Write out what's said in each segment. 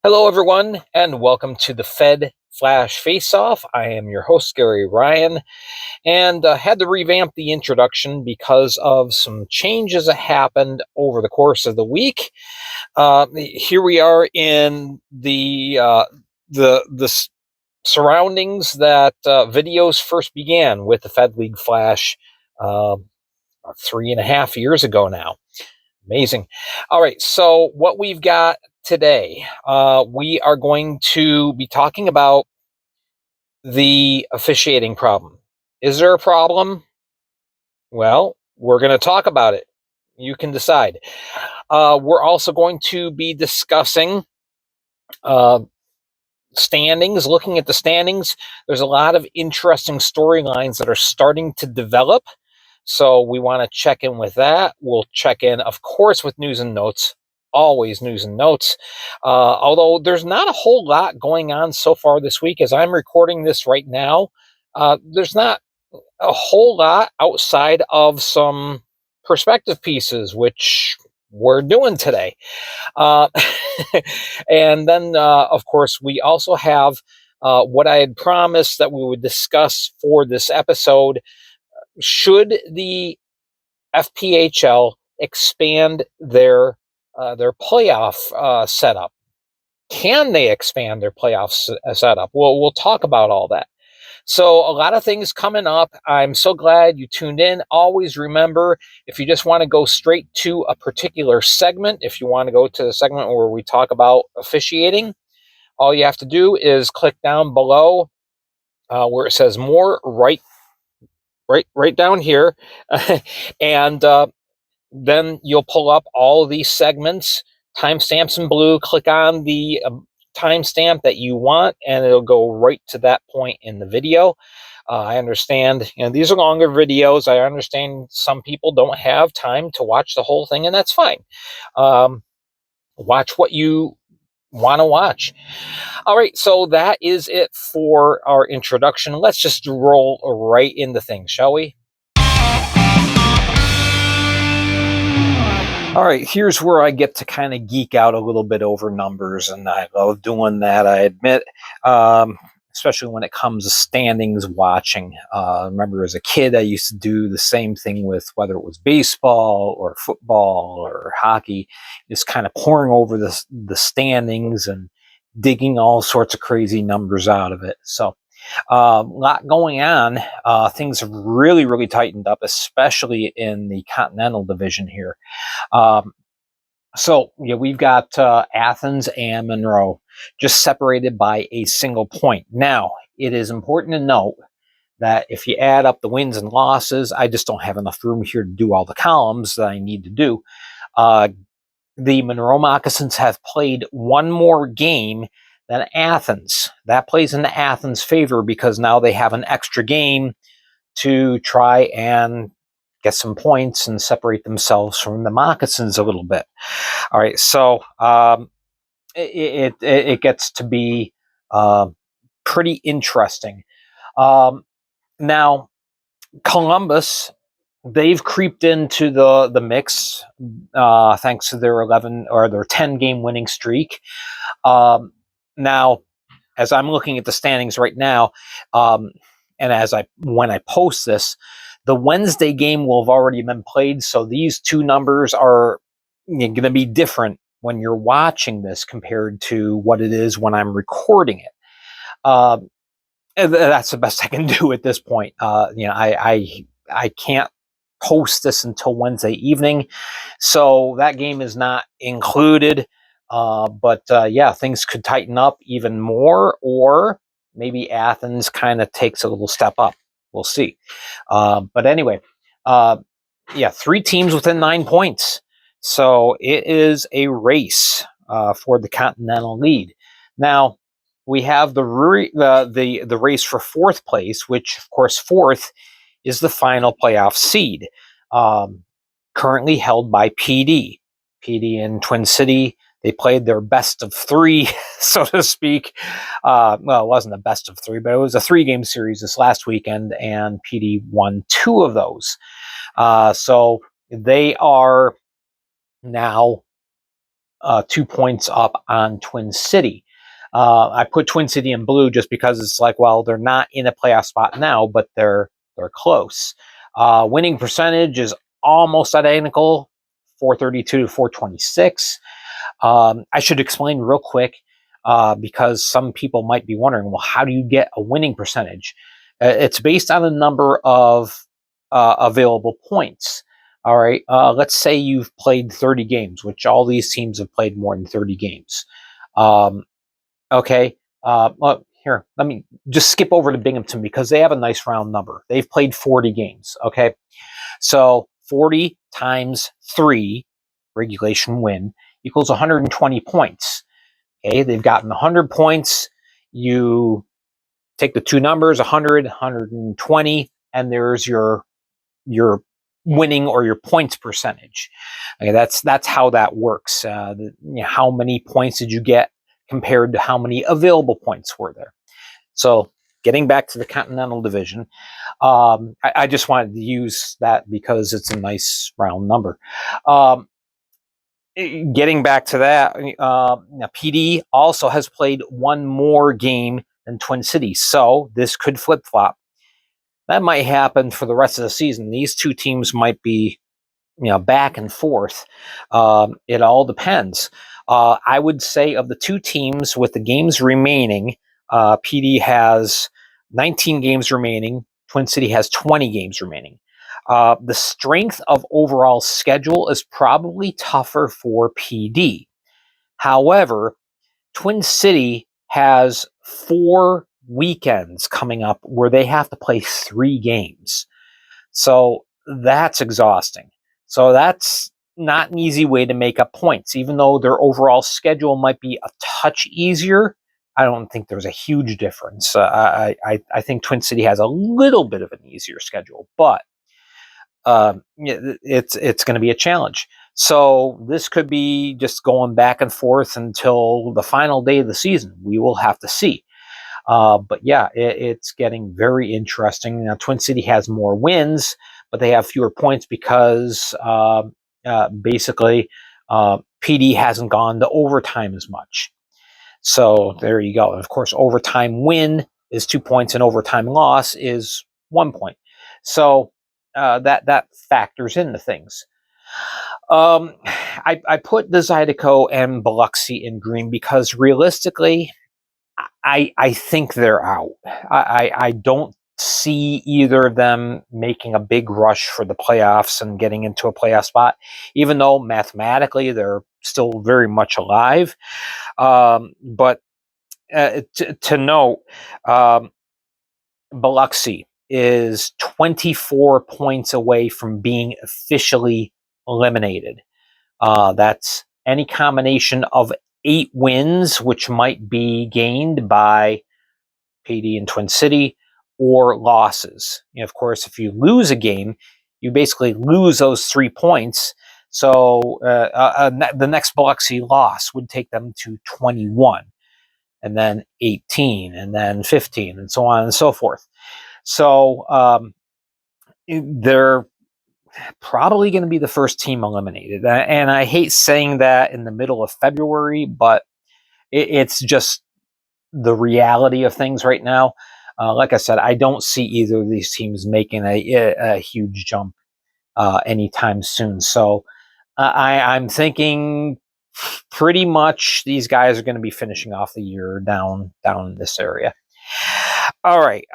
Hello, everyone, and welcome to the Fed Flash Face-Off. I am your host, Gary Ryan, and had to revamp the introduction because of some changes that happened over the course of the week. Here we are in the surroundings that videos first began with the Fed League Flash 3.5 years ago now. Amazing. All right, so what we've got today, we are going to be talking about the officiating problem. Is there a problem? Well, we're going to talk about it. You can decide. We're also going to be discussing uh, standings, looking at the standings. There's a lot of interesting storylines that are starting to develop. So we want to check in with that. We'll check in, of course, with news and notes. Always news and notes. Although there's not a whole lot going on so far this week. As I'm recording this right now, there's not a whole lot outside of some perspective pieces, which we're doing today. Uh, and then, of course, we also have what I had promised that we would discuss for this episode. Should the FPHL expand their playoff setup? Can they expand their playoff setup? Well, we'll talk about all that. So a lot of things coming up. I'm so glad you tuned in. Always remember, if you just want to go straight to a particular segment, if you want to go to the segment where we talk about officiating, all you have to do is click down below where it says more, right down here, and then you'll pull up all of these segments, timestamps in blue. Click on the timestamp that you want, and it'll go right to that point in the video. I understand, these are longer videos. I understand some people don't have time to watch the whole thing, and that's fine. Watch what you want to watch. All right, so that is it for our introduction. Let's just roll right into things, shall we? All right, here's where I get to kind of geek out a little bit over numbers, and I love doing that, I admit, especially when it comes to standings watching. I remember as a kid, I used to do the same thing with whether it was baseball or football or hockey, just kind of pouring over the standings and digging all sorts of crazy numbers out of it. So a lot going on. Things have really tightened up, especially in the Continental Division here. So we've got Athens and Monroe just separated by a single point. Now, it is important to note that if you add up the wins and losses, I just don't have enough room here to do all the columns that I need to do. The Monroe Moccasins have played one more game than Athens. That plays into Athens' favor because now they have an extra game to try and get some points and separate themselves from the Moccasins a little bit. All right, so it gets to be pretty interesting. Now, Columbus, they've creeped into the mix thanks to their 11 or their 10 game winning streak. Now, as I'm looking at the standings right now, and when I post this, the Wednesday game will have already been played, so these two numbers are going to be different when you're watching this compared to what it is when I'm recording it. That's the best I can do at this point. I can't post this until Wednesday evening, so that game is not included. But things could tighten up even more, or maybe Athens kind of takes a little step up. We'll see. But anyway, 3 teams within 9 points. So it is a race for the Continental lead. Now, we have the race for 4th place, which, of course, 4th is the final playoff seed, currently held by PD. PD in Twin City. They played their best of 3, so to speak. Well, it wasn't a best of 3, but it was a 3-game series this last weekend, and PD won 2 of those. So they are now 2 points up on Twin City. I put Twin City in blue just because it's like, well, they're not in a playoff spot now, but they're close. Winning percentage is almost identical, 432 to 426. I should explain real quick because some people might be wondering, well, how do you get a winning percentage? It's based on the number of available points. All right. Let's say you've played 30 games, which all these teams have played more than 30 games. Okay. Well, here, let me just skip over to Binghamton because they have a nice round number. They've played 40 games. Okay. So 40 times 3 regulation win equals 120 points. Okay. They've gotten 100 points. You take the two numbers, 100, 120, and there's your winning or your points percentage. Okay, that's how that works. How many points did you get compared to how many available points were there? So getting back to the Continental Division, I just wanted to use that because it's a nice round number. Getting back to that, PD also has played one more game than Twin Cities, so this could flip-flop. That might happen for the rest of the season. These two teams might be, back and forth. It all depends. I would say of the two teams with the games remaining, PD has 19 games remaining. Twin City has 20 games remaining. The strength of overall schedule is probably tougher for PD. However, Twin City has 4 weekends coming up where they have to play 3 games. So that's exhausting. So that's not an easy way to make up points. Even though their overall schedule might be a touch easier, I don't think there's a huge difference. I think Twin City has a little bit of an easier schedule, but it's going to be a challenge. So this could be just going back and forth until the final day of the season. We will have to see. But yeah, it's getting very interesting. Now, Twin City has more wins, but they have fewer points because basically PD hasn't gone to overtime as much. So there you go. And of course, overtime win is 2 points, and overtime loss is 1 point. So that factors into things. I put the Zydeco and Biloxi in green because realistically, I think they're out. I don't see either of them making a big rush for the playoffs and getting into a playoff spot, even though mathematically they're still very much alive. But to note, Biloxi is 24 points away from being officially eliminated. That's any combination of 8 wins, which might be gained by PD and Twin City, or losses. Of course, if you lose a game, you basically lose those 3 points. So the next Biloxi loss would take them to 21, and then 18, and then 15, and so on and so forth. So they're probably going to be the first team eliminated. And I hate saying that in the middle of February, but it's just the reality of things right now. Like I said, I don't see either of these teams making a huge jump anytime soon. So I'm thinking pretty much these guys are going to be finishing off the year down in this area. All right.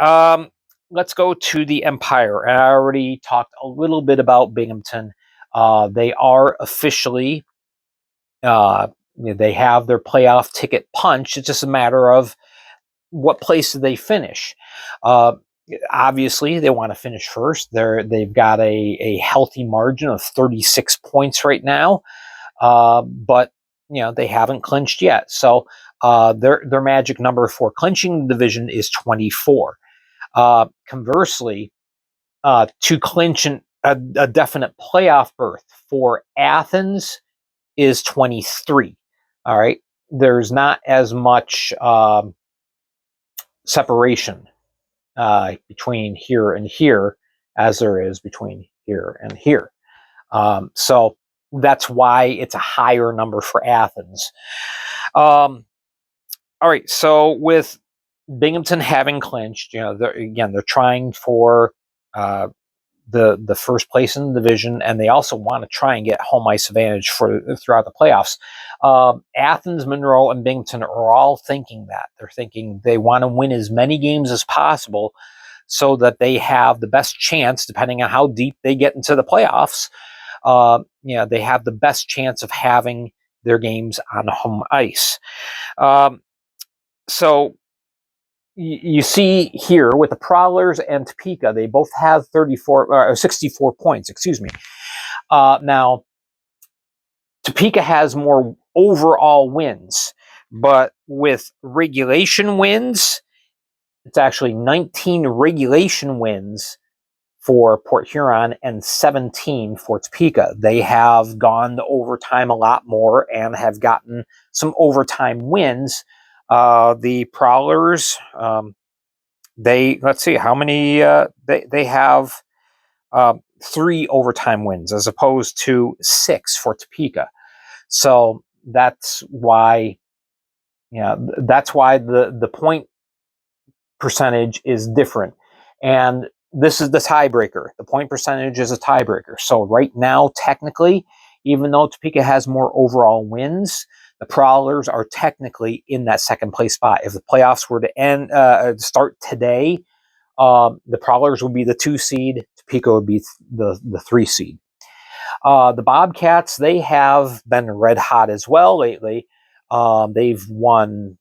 Let's go to the Empire. I already talked a little bit about Binghamton. They are officially, they have their playoff ticket punched. It's just a matter of what place do they finish. Obviously, they want to finish first. They've got a healthy margin of 36 points right now, but they haven't clinched yet. So their magic number for clinching the division is 24. Conversely, to clinch a definite playoff berth for Athens is 23. All right. There's not as much separation between here and here as there is between here and here. So that's why it's a higher number for Athens. All right, so with Binghamton having clinched, they're trying for the first place in the division, and they also want to try and get home ice advantage for throughout the playoffs. Athens, Monroe, and Binghamton are all thinking that. They're thinking they want to win as many games as possible so that they have the best chance, depending on how deep they get into the playoffs. They have the best chance of having their games on home ice. So you see here with the Prowlers and Topeka, they both have 64 points. Excuse me. Now, Topeka has more overall wins, but with regulation wins, it's actually 19 regulation wins for Port Huron and 17 for Topeka. They have gone to overtime a lot more and have gotten some overtime wins. The Prowlers, let's see how many they have 3 overtime wins as opposed to 6 for Topeka. So that's why the point percentage is different. And this is the tiebreaker. The point percentage is a tiebreaker. So right now, technically, even though Topeka has more overall wins, the Prowlers are technically in that second place spot. If the playoffs were to start today, the Prowlers would be the 2 seed. Topeka would be the 3 seed. The Bobcats, they have been red hot as well lately. They've won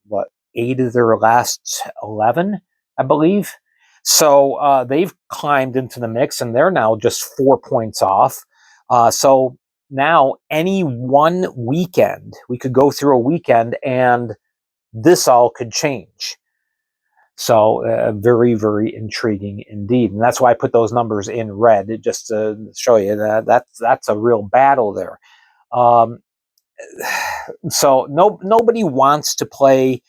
8 of their last 11, I believe. So they've climbed into the mix, and they're now just 4 points off. So now any one weekend, we could go through a weekend, and this all could change. So very, very intriguing indeed. And that's why I put those numbers in red, just to show you that's a real battle there. So nobody wants to play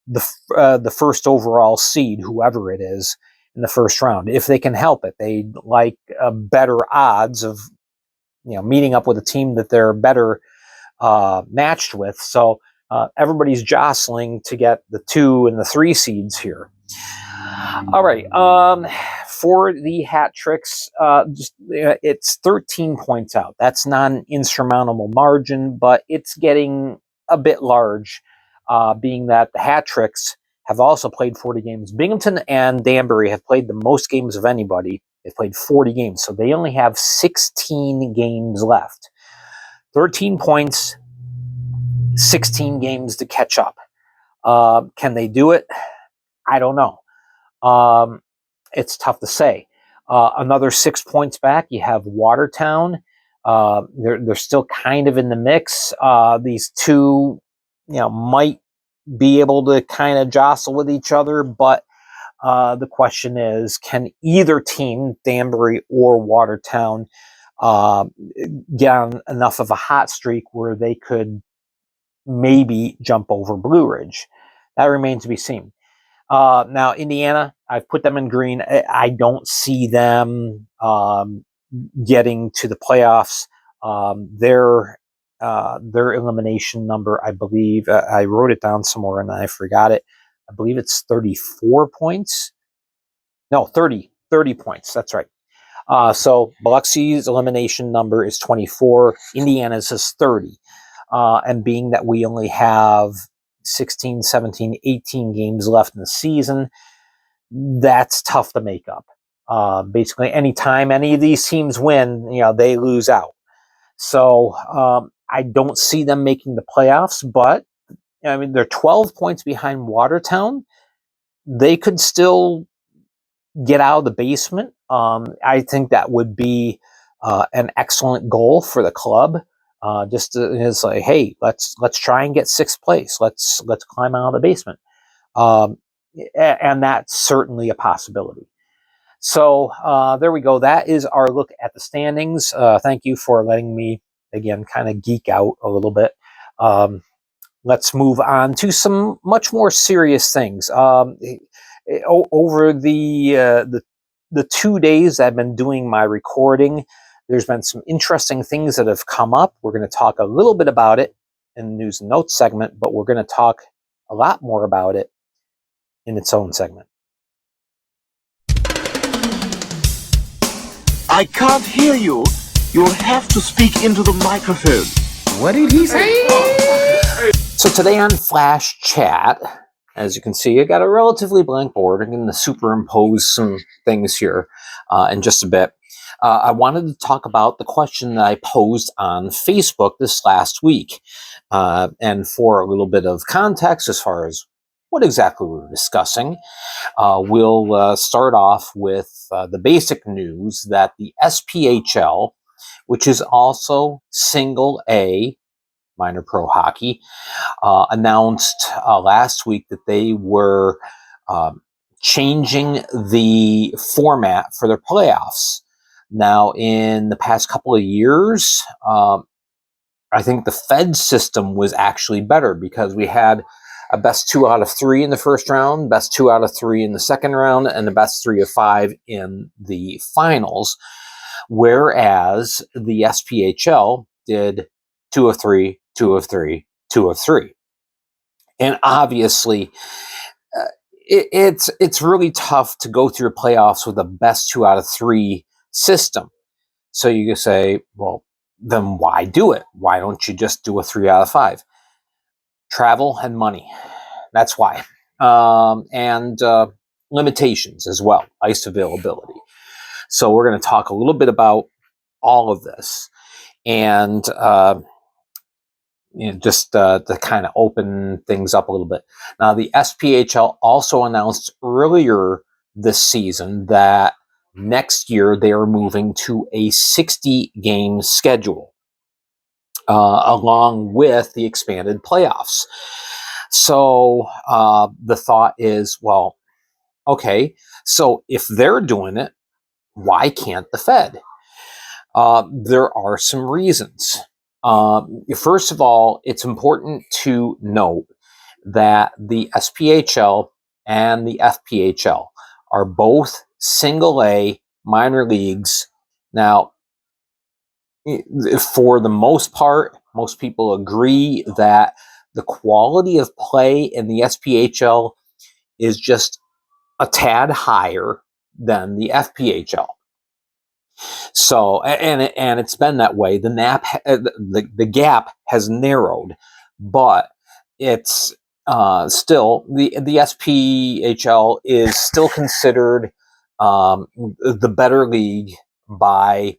the first overall seed, whoever it is, in the first round. If they can help it, they like better odds of meeting up with a team that they're better matched with. So everybody's jostling to get the 2 and the 3 seeds here. All right. For the hat tricks, it's 13 points out. That's not an insurmountable margin, but it's getting a bit large, being that the hat tricks have also played 40 games. Binghamton and Danbury have played the most games of anybody. They've played 40 games, so they only have 16 games left. 13 points, 16 games to catch up. Can they do it? I don't know. It's tough to say. Another 6 points back, you have Watertown. They're still kind of in the mix. These two, might be able to kind of jostle with each other, but the question is, can either team, Danbury or Watertown, get on enough of a hot streak where they could maybe jump over Blue Ridge? That remains to be seen. Now, Indiana, I've put them in green. I don't see them getting to the playoffs. Their elimination number, I believe, I wrote it down somewhere and I forgot it. I believe it's 34 points. No, 30 points. That's right. So Biloxi's elimination number is 24. Indiana's is 30. And being that we only have 16, 17, 18 games left in the season, that's tough to make up. Basically, anytime any of these teams win, they lose out. So I don't see them making the playoffs, but I mean, they're 12 points behind Watertown. They could still get out of the basement. I think that would be an excellent goal for the club. It's like, hey, let's try and get 6th place. Let's climb out of the basement, and that's certainly a possibility. So there we go. That is our look at the standings. Thank you for letting me again kind of geek out a little bit. Let's move on to some much more serious things. Over the 2 days I've been doing my recording, There's been some interesting things that have come up. We're going to talk a little bit about it in the news and notes segment, but we're going to talk a lot more about it in its own segment. I can't hear you. You'll have to speak into the microphone. What did he say? So today on Flash Chat, as you can see, I got a relatively blank board. I'm going to superimpose some things here in just a bit. I wanted to talk about the question that I posed on Facebook this last week. And for a little bit of context as far as what exactly we were discussing, we'll start off with the basic news that the SPHL, which is also single A minor pro hockey, announced last week that they were changing the format for their playoffs. Now, in the past couple of years, I think the Fed system was actually better because we had a best 2 out of 3 in the first round, best 2 out of 3 in the second round, and the best 3 of 5 in the finals. Whereas the SPHL did 2 of 3, 2 of 3, 2 of 3. And obviously, it's really tough to go through playoffs with a best 2 out of 3 system. So you can say, well, then why do it? Why don't you just do a 3 out of 5? Travel and money. That's why. And limitations as well, ice availability. So we're going to talk a little bit about all of this. And just to kind of open things up a little bit. Now, the SPHL also announced earlier this season that next year they are moving to a 60-game schedule, along with the expanded playoffs. So the thought is, well, okay, so if they're doing it, why can't the Fed? There are some reasons. First of all, it's important to note that the SPHL and the FPHL are both single A minor leagues. Now, for the most part, most people agree that the quality of play in the SPHL is just a tad higher than the FPHL. So, and it's been that way. The gap has narrowed, but it's still the SPHL is still considered the better league by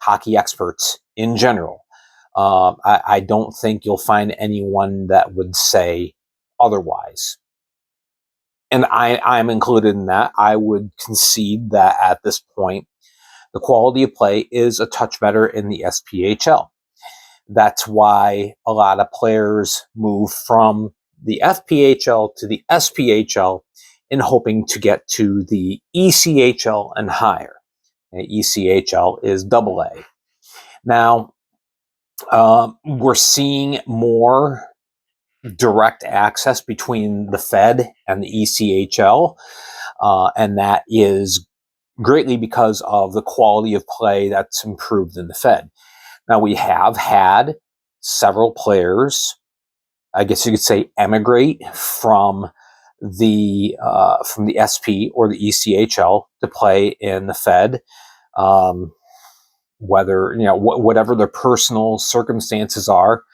hockey experts in general. I don't think you'll find anyone that would say otherwise. And I'm included in that. I would concede that at this point, the quality of play is a touch better in the SPHL. That's why a lot of players move from the FPHL to the SPHL in hoping to get to the ECHL and higher. ECHL is AA. Now, we're seeing more direct access between the Fed and the ECHL, and that is greatly because of the quality of play that's improved in the Fed. Now, we have had several players, I guess you could say, emigrate from the SP or the ECHL to play in the Fed. Whether, whatever their personal circumstances are,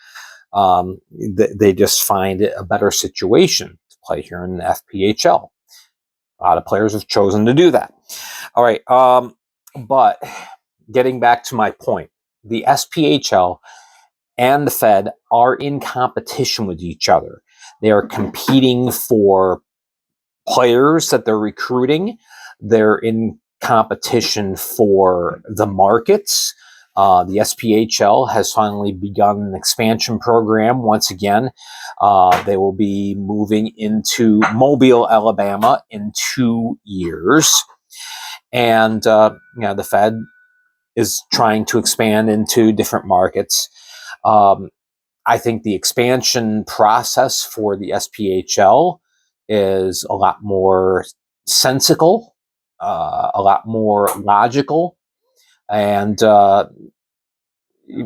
they just find it a better situation to play here in the FPHL. A lot of players have chosen to do that. All right, but getting back to my point, the SPHL and the Fed are in competition with each other. They are competing for players that they're recruiting. They're in competition for the markets. The SPHL has finally begun an expansion program once again. They will be moving into Mobile, Alabama in 2 years. And the Fed is trying to expand into different markets. I think the expansion process for the SPHL is a lot more sensical, a lot more logical. and a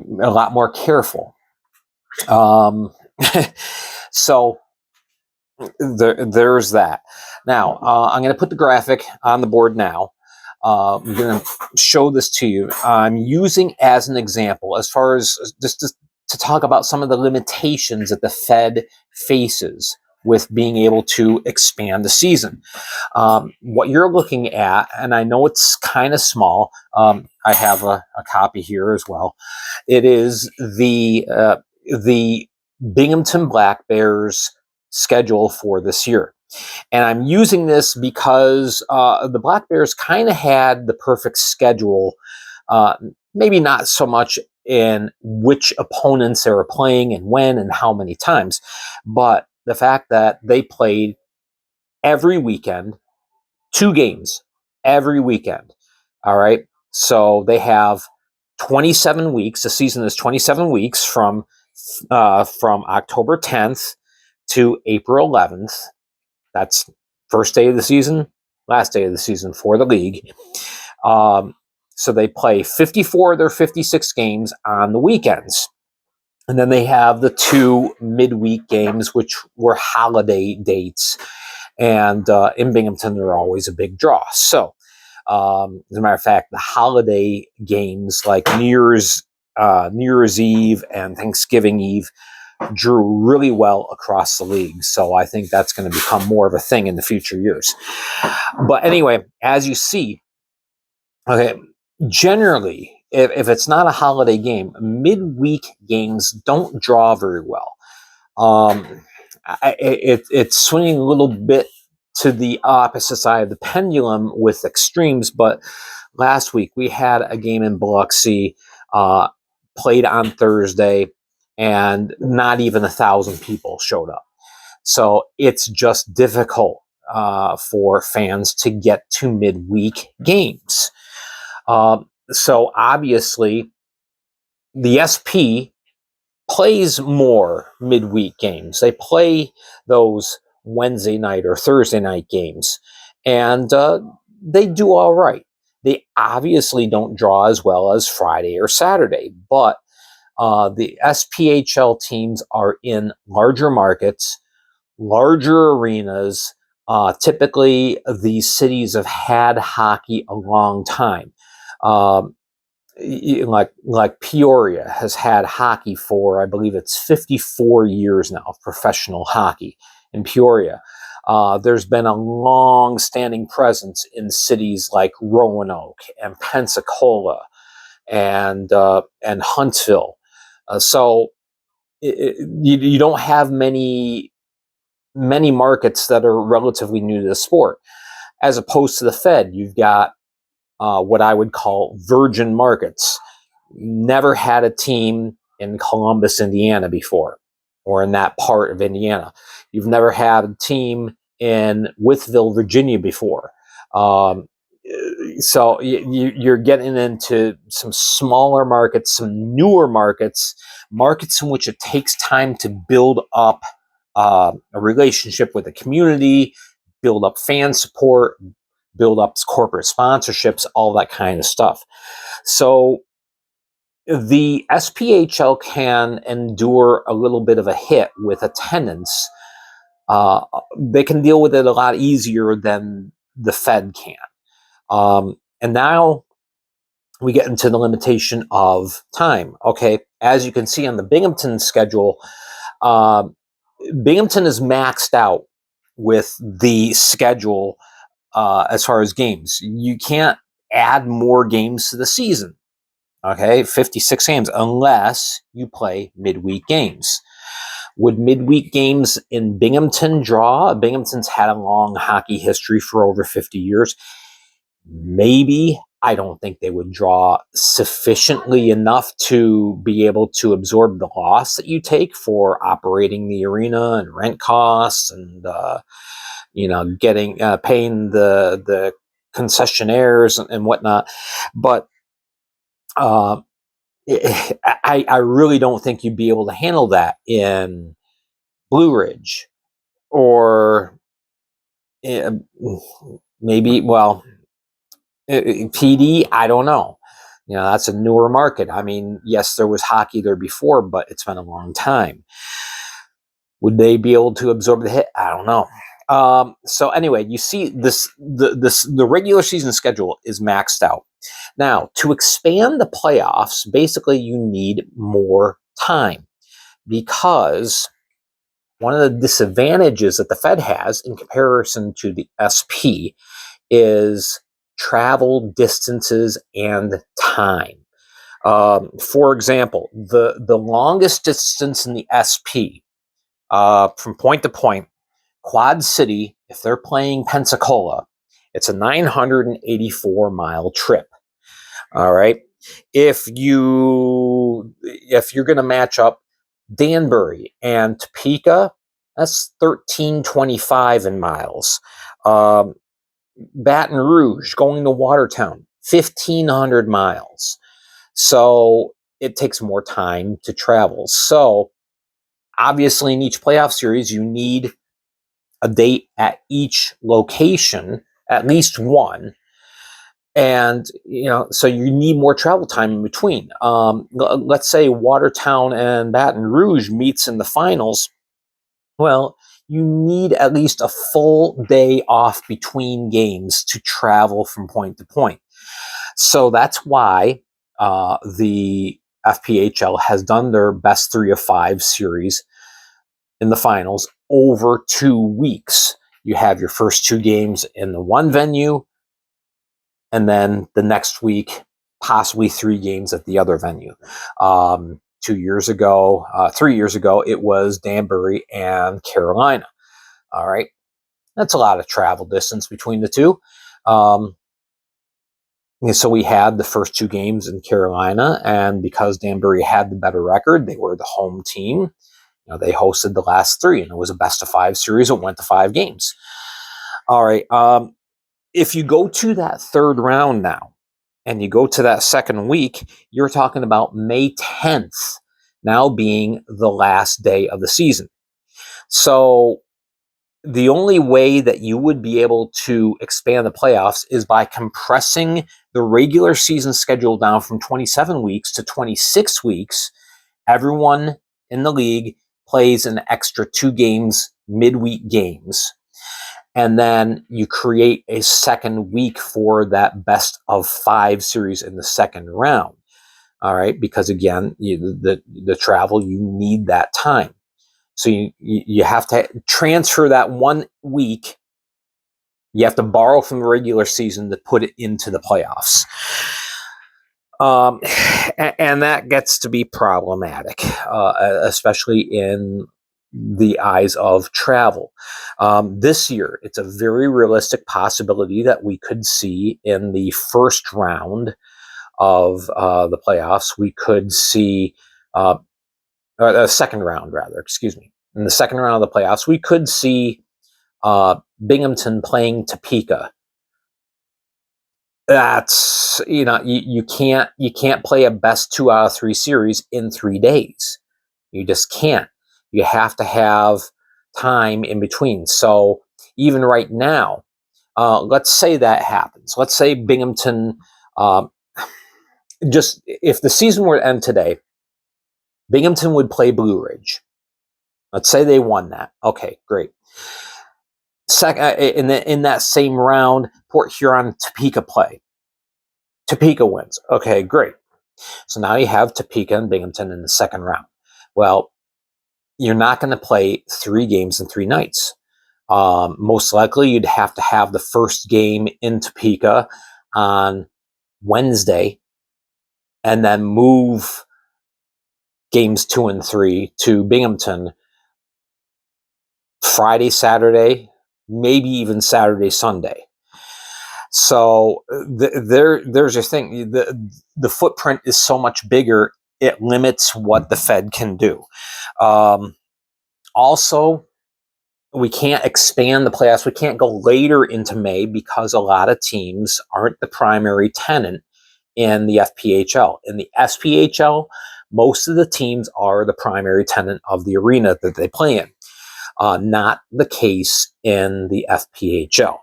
lot more careful. So there's that. Now, I'm going to put the graphic on the board now. I'm going to show this to you. I'm using as an example, as far as just to talk about some of the limitations that the Fed faces with being able to expand the season. What you're looking at, and I know it's kind of small, I have a copy here as well. It is the Binghamton Black Bears schedule for this year. And I'm using this because the Black Bears kind of had the perfect schedule, maybe not so much in which opponents they were playing and when and how many times, but the fact that they played every weekend, 2 games every weekend. All right. So they have 27 weeks. The season is 27 weeks from October 10th to April 11th. That's first day of the season, last day of the season for the league. So they play 54 of their 56 games on the weekends. And then they have the 2 midweek games, which were holiday dates. And in Binghamton, they're always a big draw. So, as a matter of fact, the holiday games like New Year's Eve and Thanksgiving Eve drew really well across the league. So I think that's going to become more of a thing in the future years. But anyway, as you see, okay, generally, if it's not a holiday game, midweek games don't draw very well. It's swinging a little bit to the opposite side of the pendulum with extremes, but last week we had a game in Biloxi, played on Thursday, and not even 1,000 people showed up. So it's just difficult for fans to get to midweek games. So obviously, the SP plays more midweek games. They play those Wednesday night or Thursday night games, and they do all right. They obviously don't draw as well as Friday or Saturday, but the SPHL teams are in larger markets, larger arenas. Typically, these cities have had hockey a long time. Like Peoria has had hockey for, I believe it's 54 years now of professional hockey in Peoria. There's been a long-standing presence in cities like Roanoke and Pensacola and Huntsville. So you don't have many markets that are relatively new to the sport, as opposed to the Fed. You've got what I would call virgin markets. Never had a team in Columbus, Indiana before, or in that part of Indiana. You've never had a team in Wytheville, Virginia before. So you're getting into some smaller markets, some newer markets in which it takes time to build up a relationship with the community, build up fan support, build up corporate sponsorships, all that kind of stuff. So the SPHL can endure a little bit of a hit with attendance. They can deal with it a lot easier than the Fed can. And now we get into the limitation of time. Okay, as you can see on the Binghamton schedule, Binghamton is maxed out with the schedule as far as games. You can't add more games to the season. Okay, 56 games, unless you play midweek games. Would midweek games in Binghamton draw? Binghamton's had a long hockey history for over 50 years. Maybe. I don't think they would draw sufficiently enough to be able to absorb the loss that you take for operating the arena and rent costs and getting paying the concessionaires and whatnot. But I really don't think you'd be able to handle that in Blue Ridge or maybe, well, PD. I don't know. That's a newer market. I mean, yes, there was hockey there before, but it's been a long time. Would they be able to absorb the hit? I don't know. So anyway, you see the regular season schedule is maxed out. Now, to expand the playoffs, basically you need more time, because one of the disadvantages that the Fed has in comparison to the SP is travel distances and time. For example, the longest distance in the SP from point to point, Quad City, if they're playing Pensacola, it's a 984-mile trip. All right. If you're going to match up Danbury and Topeka, that's 1325 in miles. Baton Rouge going to Watertown, 1,500 miles. So it takes more time to travel. So obviously in each playoff series, you need a date at each location, at least one. And, so you need more travel time in between. Let's say Watertown and Baton Rouge meets in the finals. Well, you need at least a full day off between games to travel from point to point. So that's why the FPHL has done their best 3 of 5 series in the finals over 2 weeks. You have your first 2 games in the one venue, and then the next week, possibly 3 games at the other venue. 3 years ago, it was Danbury and Carolina. All right. That's a lot of travel distance between the two. So we had the first 2 games in Carolina, and because Danbury had the better record, they were the home team. They hosted the last 3, and it was a best of 5 series. It went to 5 games. All right. If you go to that third round now, and you go to that second week, you're talking about May 10th now being the last day of the season. So the only way that you would be able to expand the playoffs is by compressing the regular season schedule down from 27 weeks to 26 weeks. Everyone in the league plays an extra 2 games, midweek games. And then you create a second week for that best of 5 series in the second round. All right. Because again, the travel, you need that time. So you have to transfer that 1 week. You have to borrow from the regular season to put it into the playoffs. And that gets to be problematic, especially in the eyes of travel. This year, it's a very realistic possibility that we could see in the first round of the playoffs, we could see, the second round, rather, excuse me. In the second round of the playoffs, we could see Binghamton playing Topeka. That's, you can't play a best 2 out of 3 series in 3 days. You just can't. You have to have time in between. So even right now, let's say that happens. Let's say Binghamton, just if the season were to end today, Binghamton would play Blue Ridge. Let's say they won that. Okay, great. In that same round, Port Huron, Topeka play. Topeka wins. Okay, great. So now you have Topeka and Binghamton in the second round. Well, you're not going to play 3 games in 3 nights. Most likely, you'd have to have the first game in Topeka on Wednesday, and then move games 2 and 3 to Binghamton Friday, Saturday, maybe even Saturday, Sunday. So there's your thing. The footprint is so much bigger, it limits what the Fed can do. Also, we can't expand the playoffs. We can't go later into May because a lot of teams aren't the primary tenant in the FPHL. In the SPHL, most of the teams are the primary tenant of the arena that they play in. Not the case in the FPHL.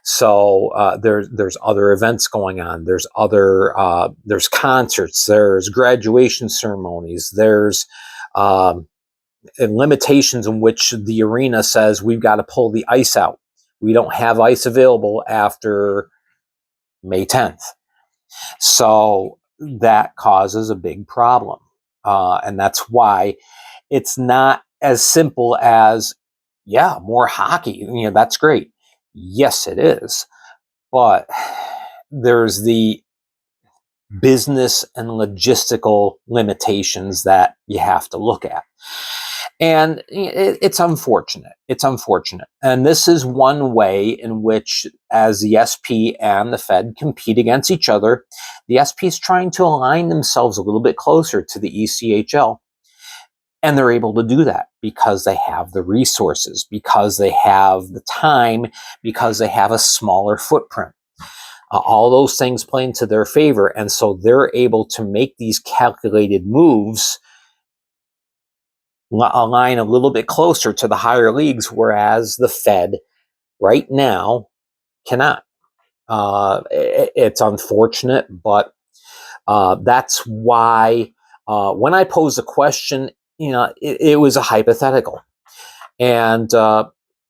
So there's other events going on. There's concerts. There's graduation ceremonies. There's limitations in which the arena says we've got to pull the ice out. We don't have ice available after May 10th. So that causes a big problem. And that's why it's not as simple as, yeah, more hockey. That's great. Yes, it is. But there's the business and logistical limitations that you have to look at. And it's unfortunate. It's unfortunate. And this is one way in which, as the SP and the Fed compete against each other, the SP is trying to align themselves a little bit closer to the ECHL. And they're able to do that because they have the resources, because they have the time, because they have a smaller footprint. All those things play into their favor. And so they're able to make these calculated moves, align a little bit closer to the higher leagues, whereas the Fed right now cannot. It's unfortunate, but that's why when I posed the question, it was a hypothetical, and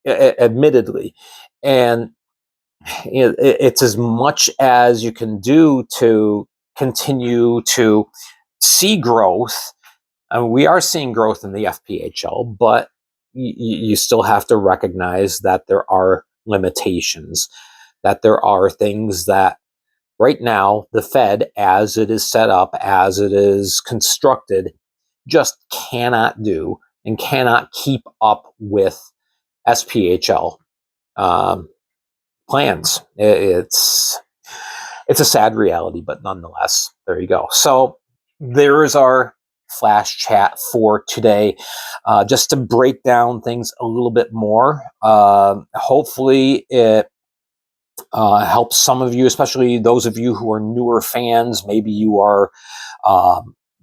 admittedly, and it's as much as you can do to continue to see growth. I mean, we are seeing growth in the FPHL, but you still have to recognize that there are limitations, that there are things that right now the Fed, as it is set up, as it is constructed, just cannot do and cannot keep up with SPHL plans. It's a sad reality, but nonetheless, there you go. So there is our flash chat for today, just to break down things a little bit more. Hopefully it helps some of you, especially those of you who are newer fans. Maybe you are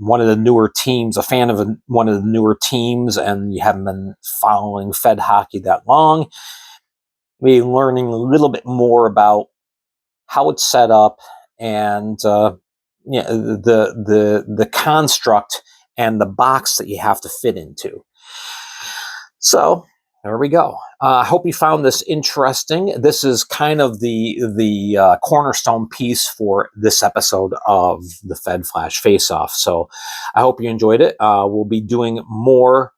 one of the newer teams, a fan of one of the newer teams, and you haven't been following Fed hockey that long. We're learning a little bit more about how it's set up and the construct and the box that you have to fit into. So there we go. I hope you found this interesting. This is kind of the cornerstone piece for this episode of the Fed Flash Face-Off. So I hope you enjoyed it. We'll be doing more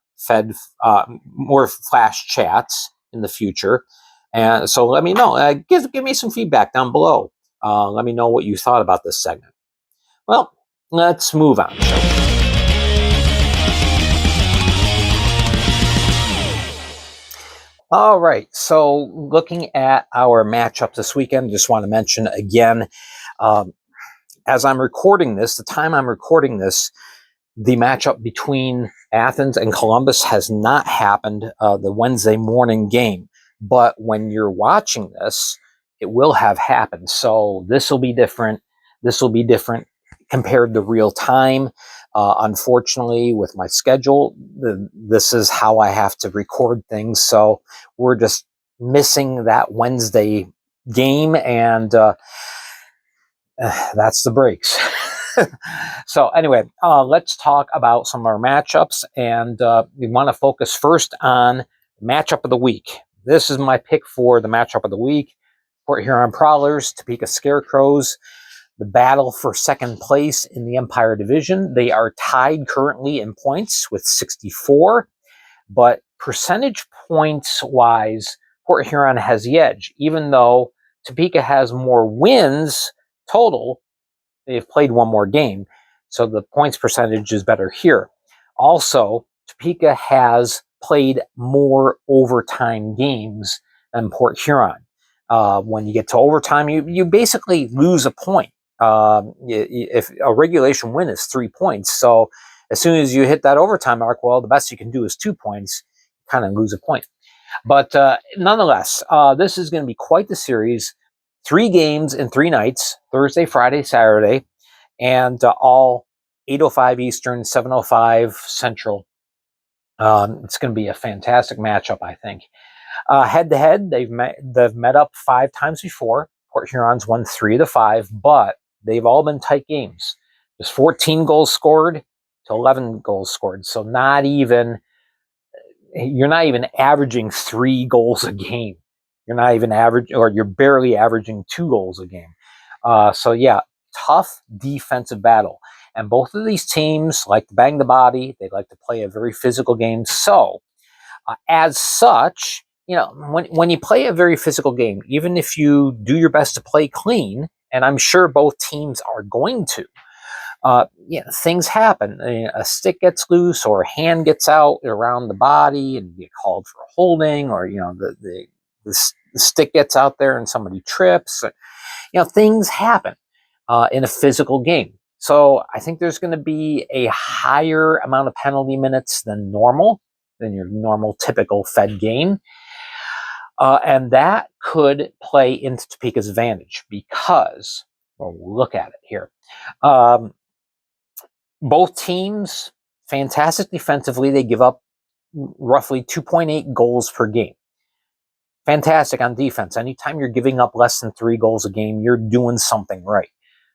more Flash chats in the future. And so let me know. Give me some feedback down below. Let me know what you thought about this segment. Well, let's move on. All right. So looking at our matchup this weekend, just want to mention again, as I'm recording this, the time I'm recording this, the matchup between Athens and Columbus has not happened, the Wednesday morning game. But when you're watching this, it will have happened. So this will be different. This will be different compared to real time. Unfortunately, with my schedule, this is how I have to record things. So we're just missing that Wednesday game, and that's the breaks. So anyway, let's talk about some of our matchups, and we want to focus first on matchup of the week. This is my pick for the matchup of the week. Port Huron Prowlers, Topeka Scarecrows, the battle for second place in the Empire Division. They are tied currently in points with 64, but percentage points wise, Port Huron has the edge, even though Topeka has more wins total. They've played one more game, so the points percentage is better here. Also, Topeka has played more overtime games than Port Huron. When you get to overtime, you basically lose a point. If a regulation win is 3 points, so as soon as you hit that overtime mark, well, the best you can do is 2 points. You kind of lose a point. But nonetheless, this is going to be quite the series. 3 games in 3 nights, Thursday, Friday, Saturday, and all 8:05 Eastern, 7:05 Central. It's going to be a fantastic matchup, I think. Head-to-head, they've met up 5 times before. Port Huron's won 3 of the 5, but they've all been tight games. There's 14 goals scored to 11 goals scored, so you're not even averaging 3 goals a game. You're not even you're barely averaging 2 goals a game. So yeah, tough defensive battle. And both of these teams like to bang the body. They like to play a very physical game. So as such, when you play a very physical game, even if you do your best to play clean, and I'm sure both teams are going to, things happen. A stick gets loose or a hand gets out around the body and you get called for holding, or the stick gets out there and somebody trips. Things happen in a physical game. So I think there's going to be a higher amount of penalty minutes than your normal typical Fed game. And that could play into Topeka's advantage because, well, look at it here. Both teams, fantastic defensively. They give up roughly 2.8 goals per game. Fantastic on defense. Anytime you're giving up less than 3 goals a game, you're doing something right.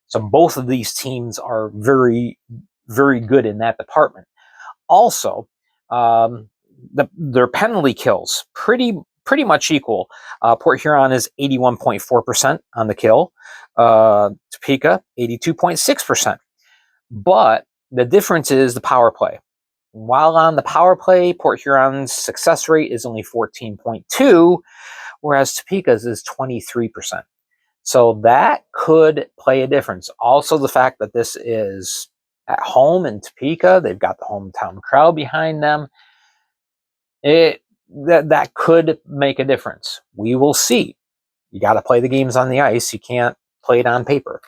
So both of these teams are very, very good in that department. Also, their penalty kills pretty much equal. Port Huron is 81.4% on the kill. Topeka 82.6%. But the difference is the power play. While on the power play, Port Huron's success rate is only 14.2, whereas Topeka's is 23%. So that could play a difference. Also, the fact that this is at home in Topeka, they've got the hometown crowd behind them. That could make a difference. We will see. You got to play the games on the ice. You can't play it on paper.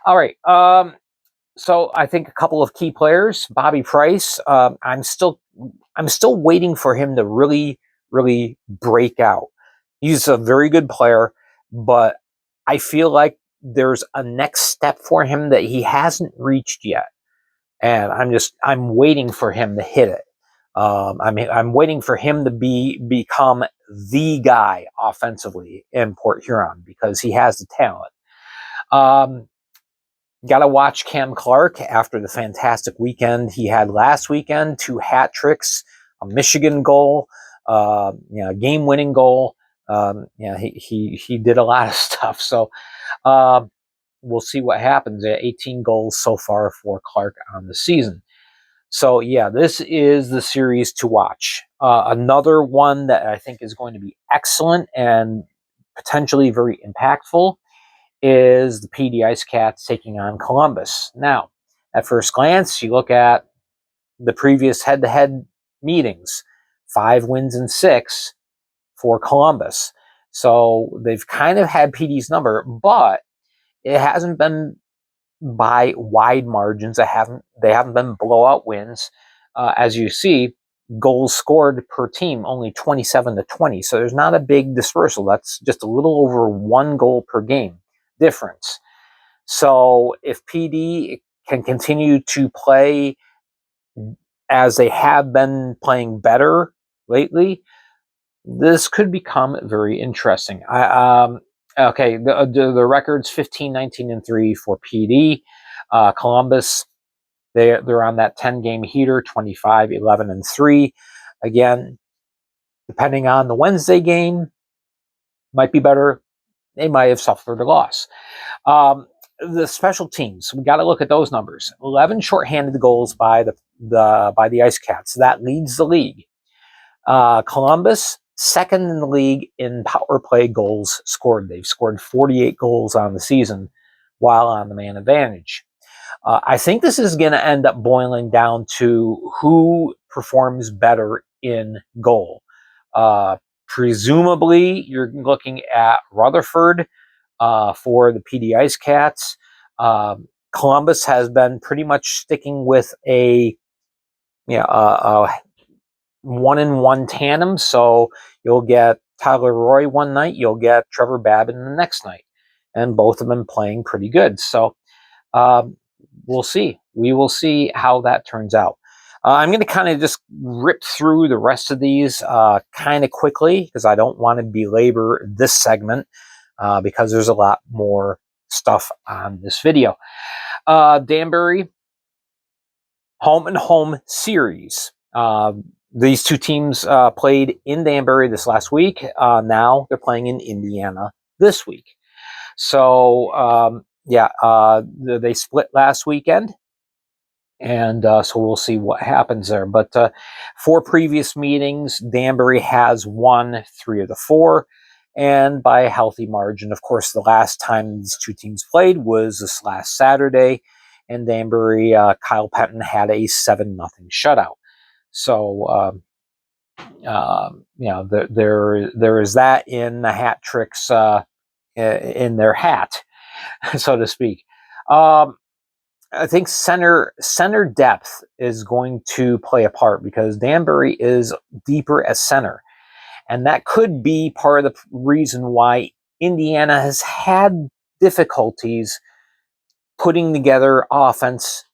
All right. So I think a couple of key players. Bobby Price. I'm still waiting for him to really, really break out. He's a very good player, but I feel like there's a next step for him that he hasn't reached yet, and I'm waiting for him to hit it. I'm waiting for him to become the guy offensively in Port Huron because he has the talent. Got to watch Cam Clark after the fantastic weekend he had last weekend. 2 hat tricks, a Michigan goal, game-winning goal. He did a lot of stuff. So we'll see what happens. 18 goals so far for Clark on the season. So yeah, this is the series to watch. Another one that I think is going to be excellent and potentially very impactful is the PD Ice Cats taking on Columbus. Now, at first glance, you look at the previous head-to-head meetings, 5 wins and 6 for Columbus. So they've kind of had PD's number, but it hasn't been by wide margins. They haven't been blowout wins. As you see, goals scored per team only 27-20. So there's not a big dispersal. That's just a little over 1 goal per game difference. So if PD can continue to play as they have been playing better lately, this could become very interesting. Okay, the record's 15, 19, and 3 for PD. Columbus, they're on that 10-game heater, 25, 11, and 3. Again, depending on the Wednesday game, might be better. They might have suffered a loss. The special teams, we got to look at those numbers. 11 shorthanded goals by the Ice Cats. That leads the league. Columbus, second in the league in power play goals scored. They've scored 48 goals on the season while on the man advantage. I think this is going to end up boiling down to who performs better in goal. Presumably, you're looking at Rutherford for the PD Ice Cats. Columbus has been pretty much sticking with a 1-in-1 tandem. So you'll get Tyler Roy one night, you'll get Trevor Babin the next night, and both of them playing pretty good. So we'll see. We will see how that turns out. I'm going to kind of just rip through the rest of these kind of quickly because I don't want to belabor this segment because there's a lot more stuff on this video. Danbury, home and home series. These two teams played in Danbury this last week. Now they're playing in Indiana this week. So, they split last weekend. And so we'll see what happens there. But 4 previous meetings, Danbury has won 3 of the 4, and by a healthy margin. Of course, the last time these two teams played was this last Saturday, and Danbury, Kyle Penton had a 7-0 shutout. So, there is that in the hat tricks in their hat, so to speak. I think center depth is going to play a part because Danbury is deeper at center. And that could be part of the reason why Indiana has had difficulties putting together offense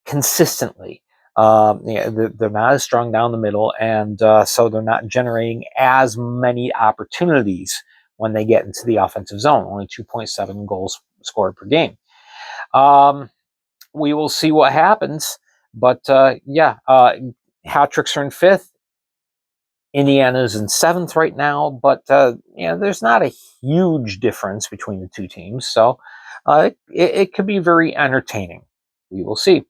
consistently. They're not as strong down the middle, and so they're not generating as many opportunities when they get into the offensive zone. Only 2.7 goals scored per game. We will see what happens. But hat tricks are in 5th. Indiana's in 7th right now. But there's not a huge difference between the two teams. So it could be very entertaining. We will see.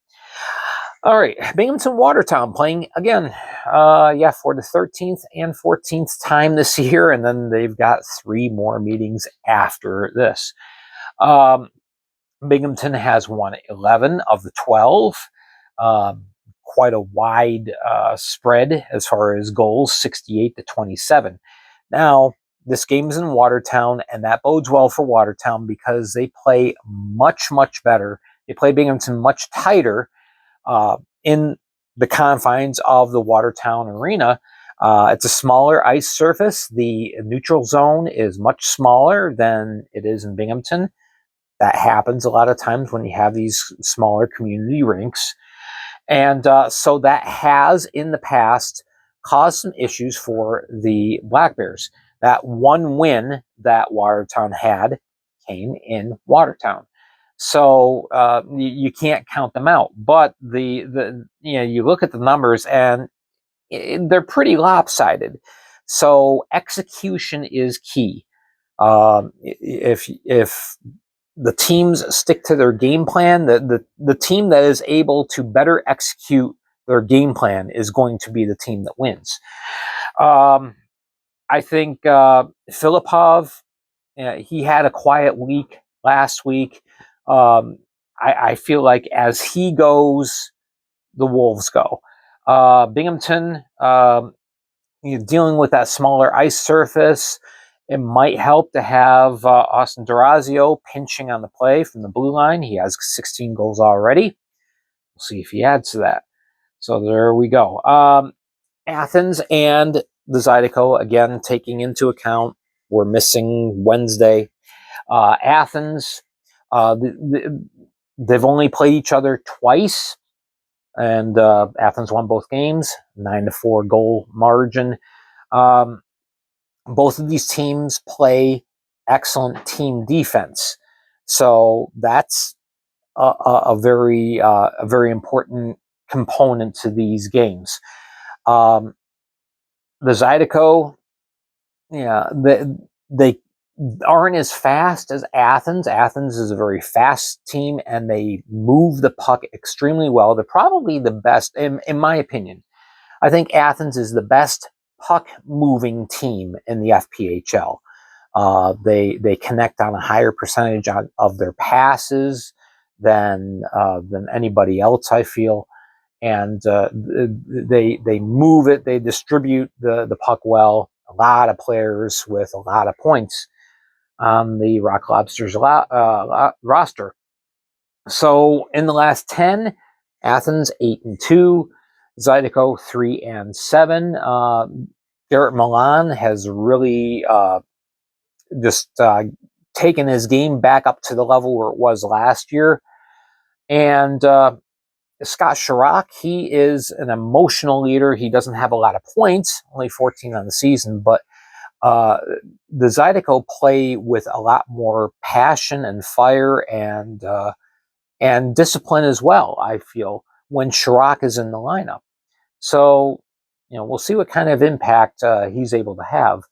All right, Binghamton Watertown playing again. For the 13th and 14th time this year. And then they've got 3 more meetings after this. Binghamton has won 11 of the 12. Quite a wide spread as far as goals, 68-27. Now, this game's in Watertown, and that bodes well for Watertown because they play much, much better. They play Binghamton much tighter in the confines of the Watertown arena. It's a smaller ice surface. The neutral zone is much smaller than it is in Binghamton. That happens a lot of times when you have these smaller community rinks. And so that has, in the past, caused some issues for the Black Bears. That one win that Watertown had came in Watertown. So you can't count them out. But you look at the numbers and they're pretty lopsided. So execution is key. If the teams stick to their game plan, the team that is able to better execute their game plan is going to be the team that wins. I think Filipov, he had a quiet week last week. I feel like as he goes, the Wolves go. Binghamton, dealing with that smaller ice surface. It might help to have Austin Durazio pinching on the play from the blue line. He has 16 goals already. We'll see if he adds to that. So there we go. Athens and the Zydeco, again, taking into account we're missing Wednesday. Athens, they've only played each other twice, and Athens won both games, 9-4 goal margin. Both of these teams play excellent team defense, so that's a very important component to these games. The Zydeco, they aren't as fast as Athens. Athens is a very fast team, and they move the puck extremely well. They're probably the best, in my opinion. I think Athens is the best puck-moving team in the FPHL. They connect on a higher percentage of their passes than anybody else, I feel, and they move it. They distribute the puck well. A lot of players with a lot of points on the Rock Lobsters roster. So in the last 10, Athens 8-2. Zydeco 3-7. Garrett Milan has really taken his game back up to the level where it was last year, and Scott Chirac, he is an emotional leader. He doesn't have a lot of points, only 14 on the season, but the Zydeco play with a lot more passion and fire and discipline as well, I feel, when Chirac is in the lineup. So, we'll see what kind of impact he's able to have.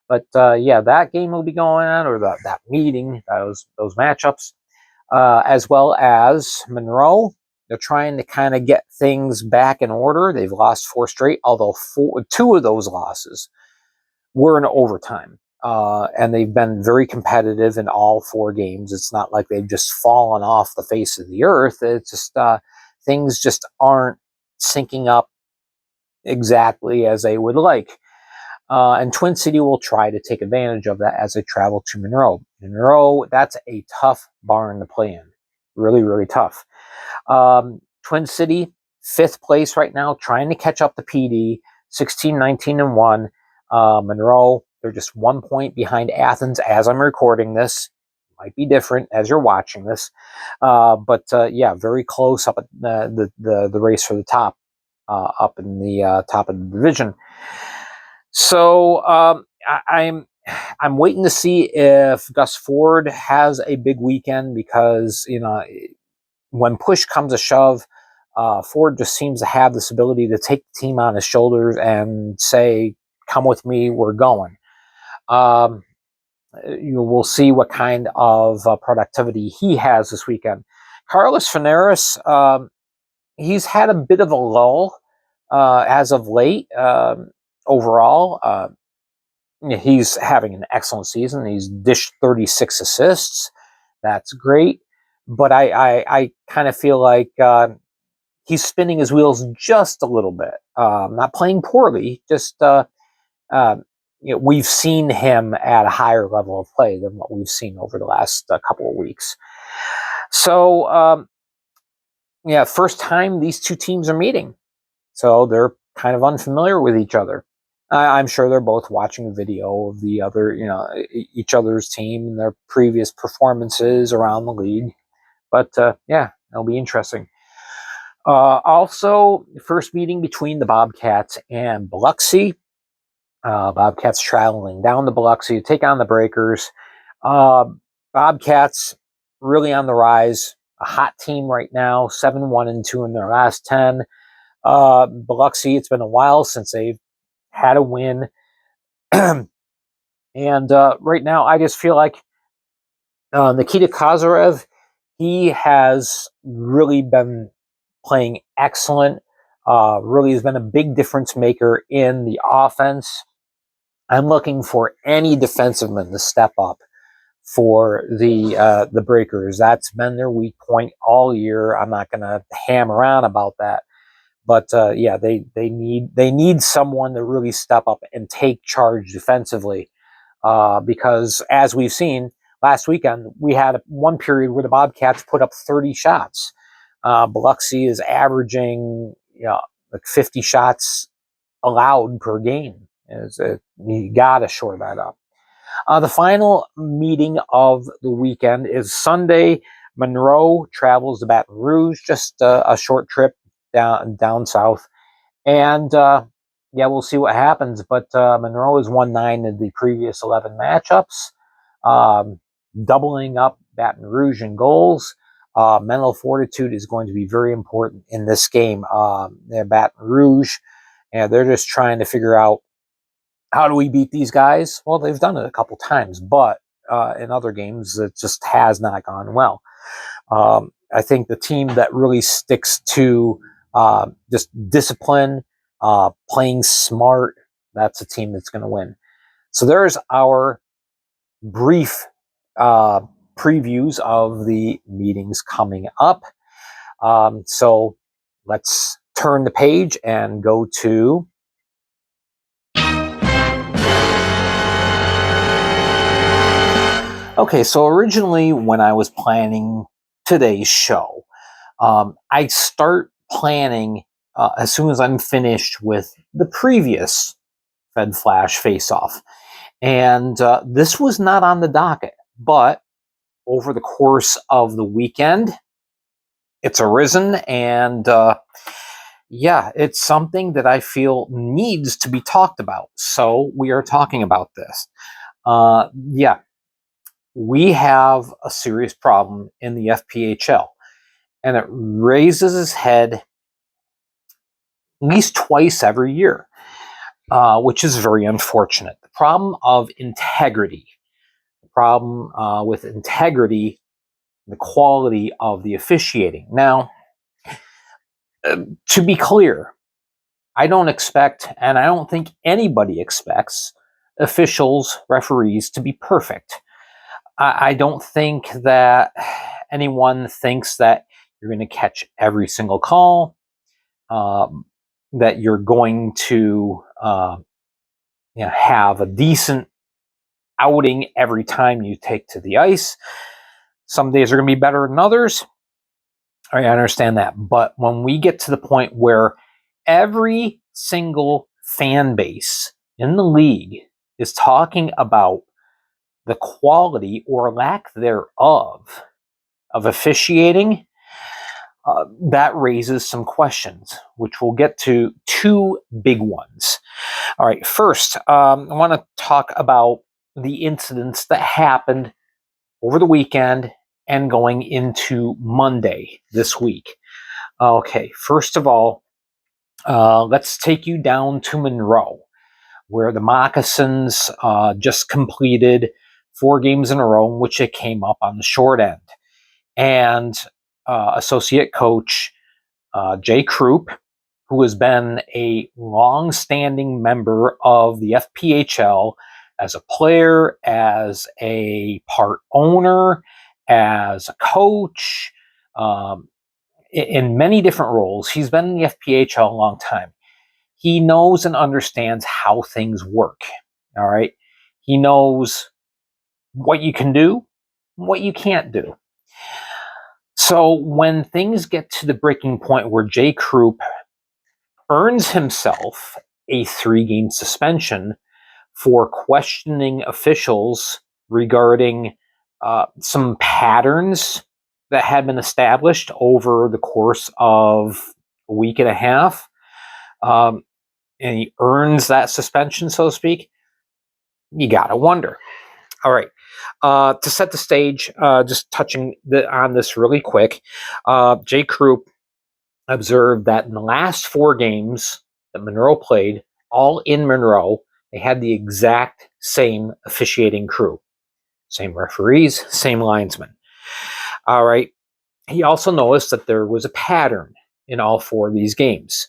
But yeah, that game will be going on, or that meeting, those matchups, as well as Monroe. They're trying to kind of get things back in order. They've lost 4 straight, although 2 of those losses were in overtime. And they've been very competitive in all 4 games. It's not like they've just fallen off the face of the earth. It's just things just aren't syncing up exactly as they would like. And Twin City will try to take advantage of that as they travel to Monroe. Monroe, that's a tough barn to play in. Really, really tough. Twin City, 5th place right now, trying to catch up to PD, 16, 19, and 1. Monroe, they're just 1 point behind Athens as I'm recording this. Might be different as you're watching this. But yeah, very close up at the race for the top, up in the top of the division. So I'm waiting to see if Gus Ford has a big weekend, because when push comes to shove, Ford just seems to have this ability to take the team on his shoulders and say, "Come with me, we're going." We'll see what kind of productivity he has this weekend. Carlos Fanares, he's had a bit of a lull as of late. Overall, he's having an excellent season. He's dished 36 assists. That's great. But I kind of feel like he's spinning his wheels just a little bit. Not playing poorly, just we've seen him at a higher level of play than what we've seen over the last couple of weeks. So, yeah, first time these 2 teams are meeting. So they're kind of unfamiliar with each other. I'm sure they're both watching a video of the other, each other's team and their previous performances around the league. But yeah, it'll be interesting. Also, first meeting between the Bobcats and Biloxi. Bobcats traveling down to Biloxi to take on the Breakers. Bobcats really on the rise. A hot team right now, 7-1-2 in their last 10. Biloxi, it's been a while since they've had a win. And right now, I just feel like Nikita Kazarev, he has really been playing excellent. Really has been a big difference maker in the offense. I'm looking for any defensiveman to step up for the Breakers. That's been their weak point all year. I'm not going to hammer on about that. But yeah, they need someone to really step up and take charge defensively, because as we've seen last weekend, we had one period where the Bobcats put up 30 shots. Biloxi is averaging like 50 shots allowed per game. You got to shore that up. The final meeting of the weekend is Sunday. Monroe travels to Baton Rouge, just a short trip down south, and yeah, we'll see what happens. But Monroe has won 9 of the previous 11 matchups, doubling up Baton Rouge in goals. Mental fortitude is going to be very important in this game. Baton Rouge, and they're just trying to figure out, how do we beat these guys? Well, they've done it a couple times, but in other games, it just has not gone well. I think the team that really sticks to just discipline, playing smart, that's a team that's going to win. So there's our brief previews of the meetings coming up. So let's turn the page and go to okay, so originally when I was planning today's show, I start planning as soon as I'm finished with the previous Fed Flash face-off. And this was not on the docket, but over the course of the weekend, it's arisen, and yeah, it's something that I feel needs to be talked about. So we are talking about this. Yeah, we have a serious problem in the FPHL, and it raises its head at least twice every year, which is very unfortunate. The problem of integrity, the problem with integrity, the quality of the officiating. Now, to be clear, I don't expect, and I don't think anybody expects, officials, referees to be perfect. I don't think that anyone thinks that you're going to catch every single call, that you're going to have a decent outing every time you take to the ice. Some days are going to be better than others. I understand that. But when we get to the point where every single fan base in the league is talking about the quality or lack thereof of officiating, that raises some questions, which we'll get to two big ones. All right, first, I want to talk about the incidents that happened over the weekend and going into Monday this week. Okay, first of all, let's take you down to Monroe, where the Moccasins just completed 4 games in a row in which it came up on the short end. And associate coach Jay Krupp, who has been a long-standing member of the FPHL as a player, as a part owner, as a coach, in many different roles. He's been in the FPHL a long time. He knows and understands how things work. All right. He knows what you can do, what you can't do. So when things get to the breaking point where Jay Krupp earns himself a 3-game suspension for questioning officials regarding some patterns that had been established over the course of a week and a half, and he earns that suspension, so to speak, you gotta wonder. All right. To set the stage, just touching on this really quick, Jay Krupp observed that in the last 4 games that Monroe played, all in Monroe, they had the exact same officiating crew. Same referees, same linesmen. All right. He also noticed that there was a pattern in all 4 of these games.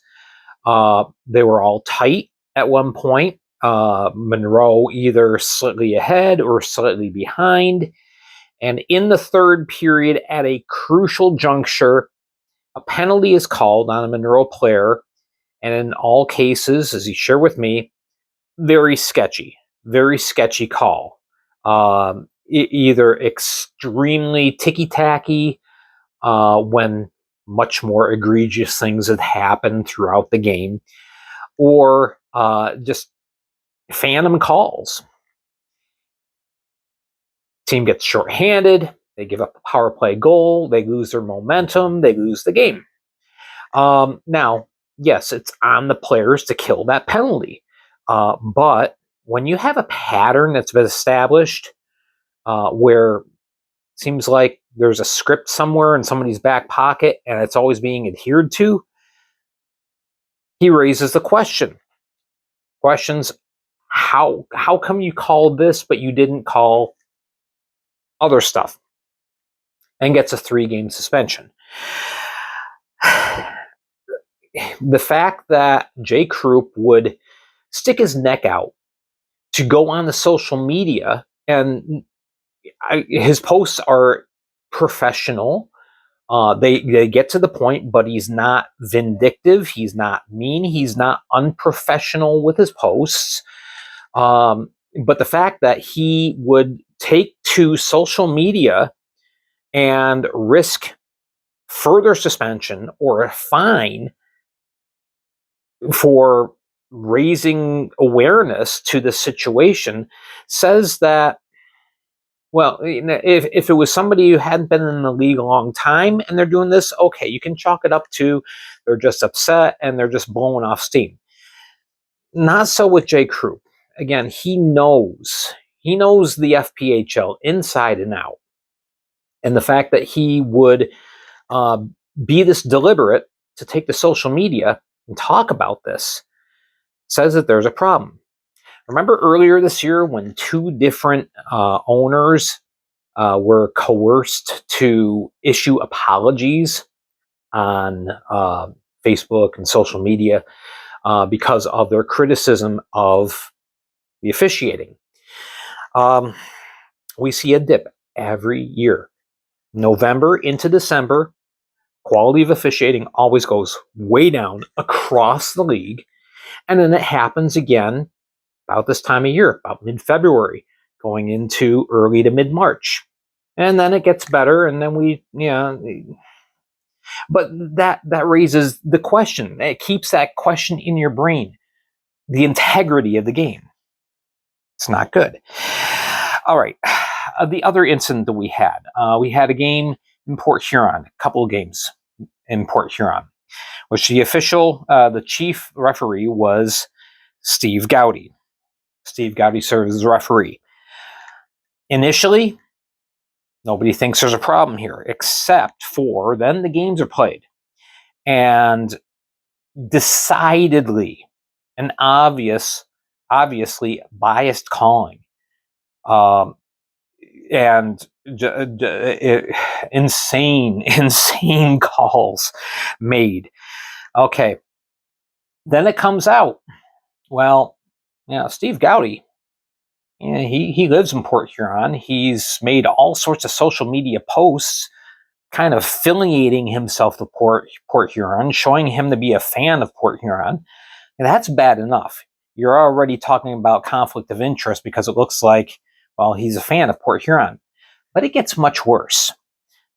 They were all tight at one point. Monroe either slightly ahead or slightly behind. And in the third period, at a crucial juncture, a penalty is called on a Monroe player. And in all cases, as he shared with me, very sketchy call. Either extremely ticky-tacky when much more egregious things had happened throughout the game, or just phantom calls. Team gets shorthanded, they give up a power play goal, they lose their momentum, they lose the game. Now, yes, it's on the players to kill that penalty. But when you have a pattern that's been established where it seems like there's a script somewhere in somebody's back pocket and it's always being adhered to, he raises the questions, how come you called this but you didn't call other stuff, and gets a 3-game suspension. The fact that Jay Krupp would stick his neck out to go on the social media, and his posts are professional. They get to the point, but he's not vindictive. He's not mean. He's not unprofessional with his posts. But the fact that he would take to social media and risk further suspension or a fine for raising awareness to the situation says that Well, if it was somebody who hadn't been in the league a long time and they're doing this, okay, you can chalk it up to they're just upset and they're just blowing off steam. Not so with Jay Crew. Again, he knows the FPHL inside and out, and the fact that he would uh, be this deliberate to take to social media and talk about this says that there's a problem. Remember earlier this year when two different owners were coerced to issue apologies on Facebook and social media because of their criticism of the officiating. We see a dip every year. November into December, quality of officiating always goes way down across the league. And then it happens again about this time of year, about mid-February, going into early to mid-March. And then it gets better, and then but that raises the question. It keeps that question in your brain. The integrity of the game. It's not good. All right. The other incident that we had a game in Port Huron, a couple of games in Port Huron, which the chief referee was Steve Gowdy. Steve Gowdy serves as referee. Initially, nobody thinks there's a problem here, except for then the games are played. And decidedly an obviously biased calling. And insane calls made. Okay. Then it comes out. Well, Steve Gowdy, he lives in Port Huron. He's made all sorts of social media posts kind of affiliating himself to Port Huron, showing him to be a fan of Port Huron. And that's bad enough. You're already talking about conflict of interest because it looks like, well, he's a fan of Port Huron. But it gets much worse.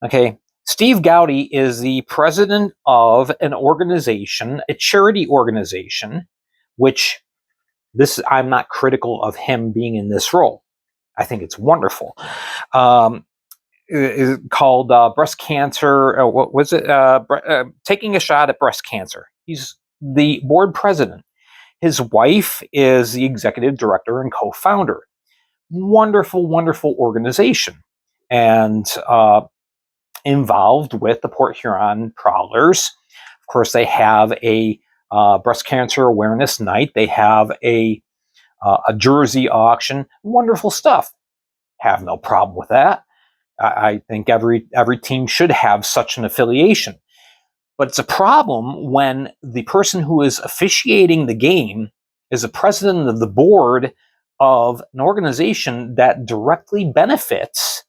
Okay, Steve Gowdy is the president of an organization, a charity organization, which I'm not critical of him being in this role. I think it's wonderful. Is called breast cancer. What was it? Taking a shot at breast cancer. He's the board president. His wife is the executive director and co-founder. Wonderful, wonderful organization, and involved with the Port Huron Prowlers. Of course, they have a breast cancer awareness night. They have a jersey auction. Wonderful stuff. Have no problem with that. I think every team should have such an affiliation. But it's a problem when the person who is officiating the game is the president of the board of an organization that directly benefits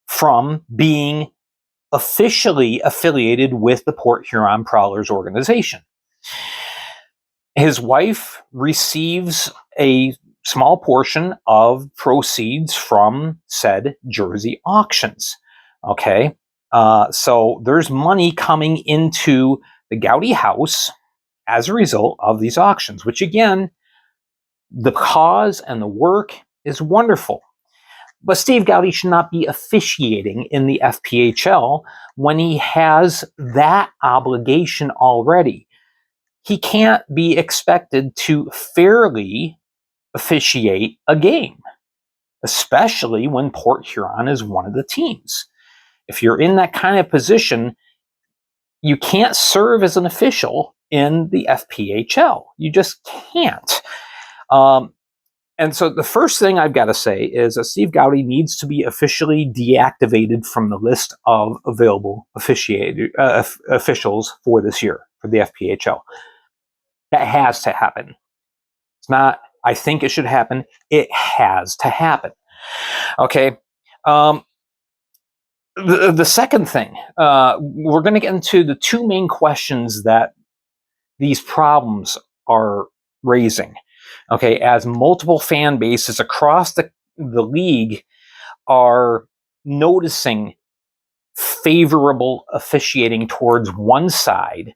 from being officially affiliated with the Port Huron Prowlers organization. His wife receives a small portion of proceeds from said jersey auctions. Okay, so there's money coming into the Gowdy house as a result of these auctions, which again, the cause and the work is wonderful. But Steve Gowdy should not be officiating in the FPHL when he has that obligation already. He can't be expected to fairly officiate a game, especially when Port Huron is one of the teams. If you're in that kind of position, you can't serve as an official in the FPHL. You just can't. And so the first thing I've got to say is that Steve Gowdy needs to be officially deactivated from the list of available officials for this year, for the FPHL. That has to happen. It's not, I think it should happen. It has to happen. Okay. The second thing, we're going to get into the two main questions that these problems are raising. Okay, as multiple fan bases across the league are noticing favorable officiating towards one side,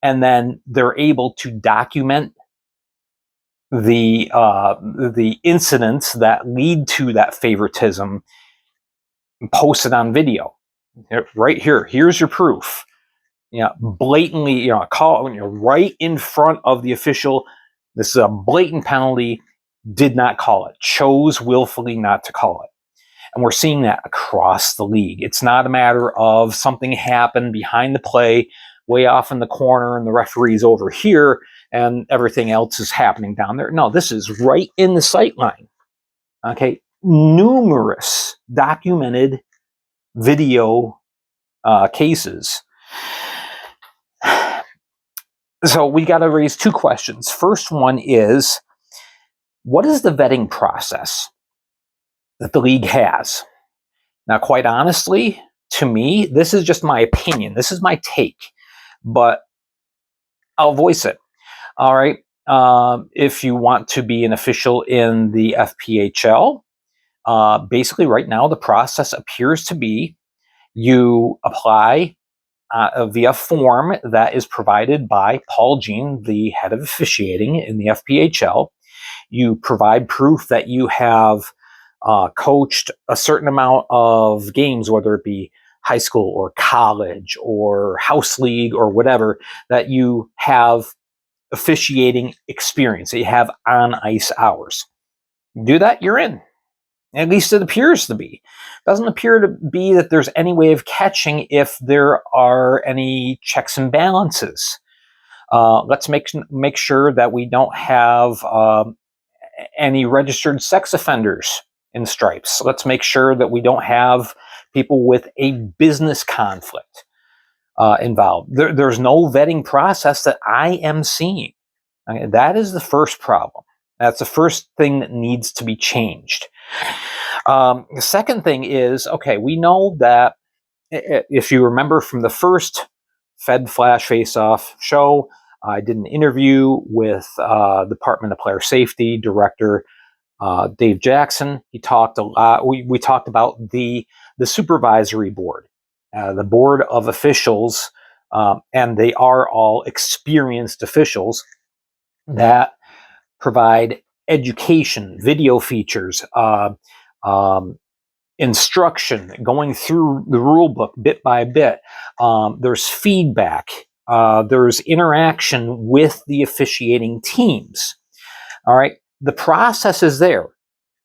and then they're able to document the incidents that lead to that favoritism post it on video. Right here, here's your proof. Blatantly, call, right in front of the official. This is a blatant penalty. Did not call it. Chose willfully not to call it. And we're seeing that across the league. It's not a matter of something happened behind the play, way off in the corner, and the referee's over here, and everything else is happening down there. No, this is right in the sight line. Okay, numerous documented video cases. So we got to raise two questions. First one is, what is the vetting process that the league has? Now, quite honestly, to me, this is just my opinion. This is my take, but I'll voice it. All right. If you want to be an official in the FPHL, basically right now the process appears to be you apply via form that is provided by Paul Jean, the head of officiating in the FPHL. You provide proof that you have coached a certain amount of games, whether it be high school or college or house league or whatever, that you have officiating experience, that you have on ice hours. Do that, you're in. At least it appears to be. It doesn't appear to be that there's any way of catching if there are any checks and balances. Let's make sure that we don't have any registered sex offenders in stripes. Let's make sure that we don't have people with a business conflict involved. There's no vetting process that I am seeing. Okay, that is the first problem. That's the first thing that needs to be changed. The second thing is, okay, we know that if you remember from the first Fed Flash Face-Off show, I did an interview with Department of Player Safety Director Dave Jackson. He talked a lot. We talked about the supervisory board, the board of officials, and they are all experienced officials that provide education, video features, instruction, going through the rule book bit by bit. There's feedback. There's interaction with the officiating teams. All right. The process is there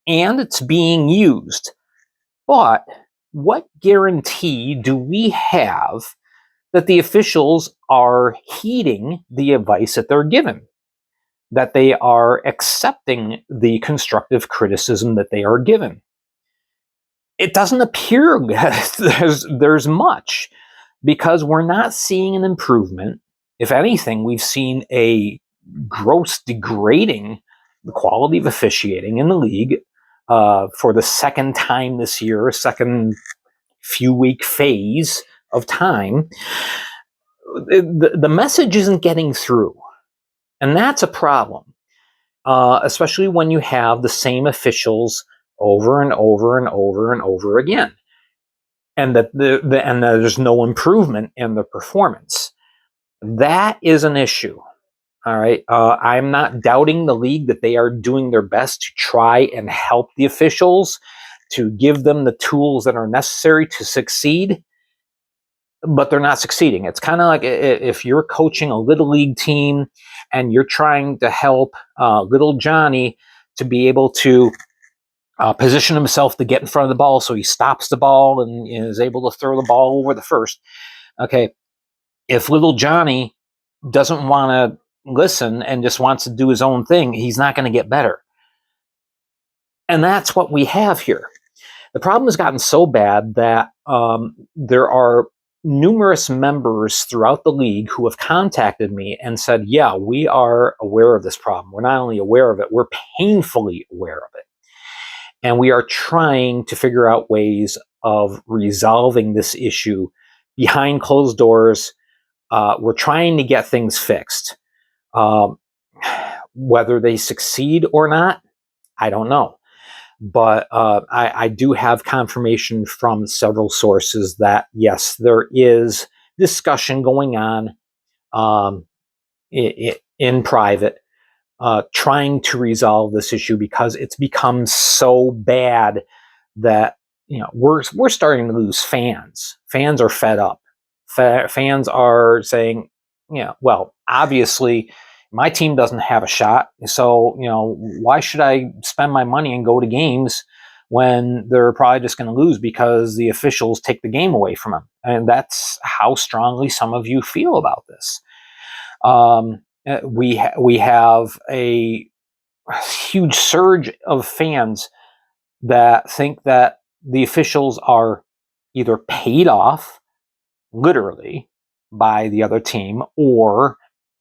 and it's being used. But what guarantee do we have that the officials are heeding the advice that they're given? That they are accepting the constructive criticism that they are given? It doesn't appear there's much, because we're not seeing an improvement. If anything, we've seen a gross degrading the quality of officiating in the league for the second time this year, second few week phase of time. The message isn't getting through. And that's a problem, especially when you have the same officials over and over and over and over again, and that there's no improvement in the performance. That is an issue. All right, I'm not doubting the league that they are doing their best to try and help the officials, to give them the tools that are necessary to succeed. But they're not succeeding. It's kind of like if you're coaching a little league team and you're trying to help little Johnny to be able to position himself to get in front of the ball so he stops the ball and is able to throw the ball over the first. Okay, if little Johnny doesn't want to listen and just wants to do his own thing, he's not going to get better. And that's what we have here. The problem has gotten so bad that there are numerous members throughout the league who have contacted me and said, yeah, we are aware of this problem. We're not only aware of it, we're painfully aware of it. And we are trying to figure out ways of resolving this issue behind closed doors. We're trying to get things fixed. Whether they succeed or not, I don't know. But I do have confirmation from several sources that, yes, there is discussion going on in private, trying to resolve this issue, because it's become so bad that we're starting to lose fans. Fans are fed up. Fans are saying, well, obviously my team doesn't have a shot, so why should I spend my money and go to games when they're probably just going to lose because the officials take the game away from them? And that's how strongly some of you feel about this. We have a huge surge of fans that think that the officials are either paid off literally by the other team, or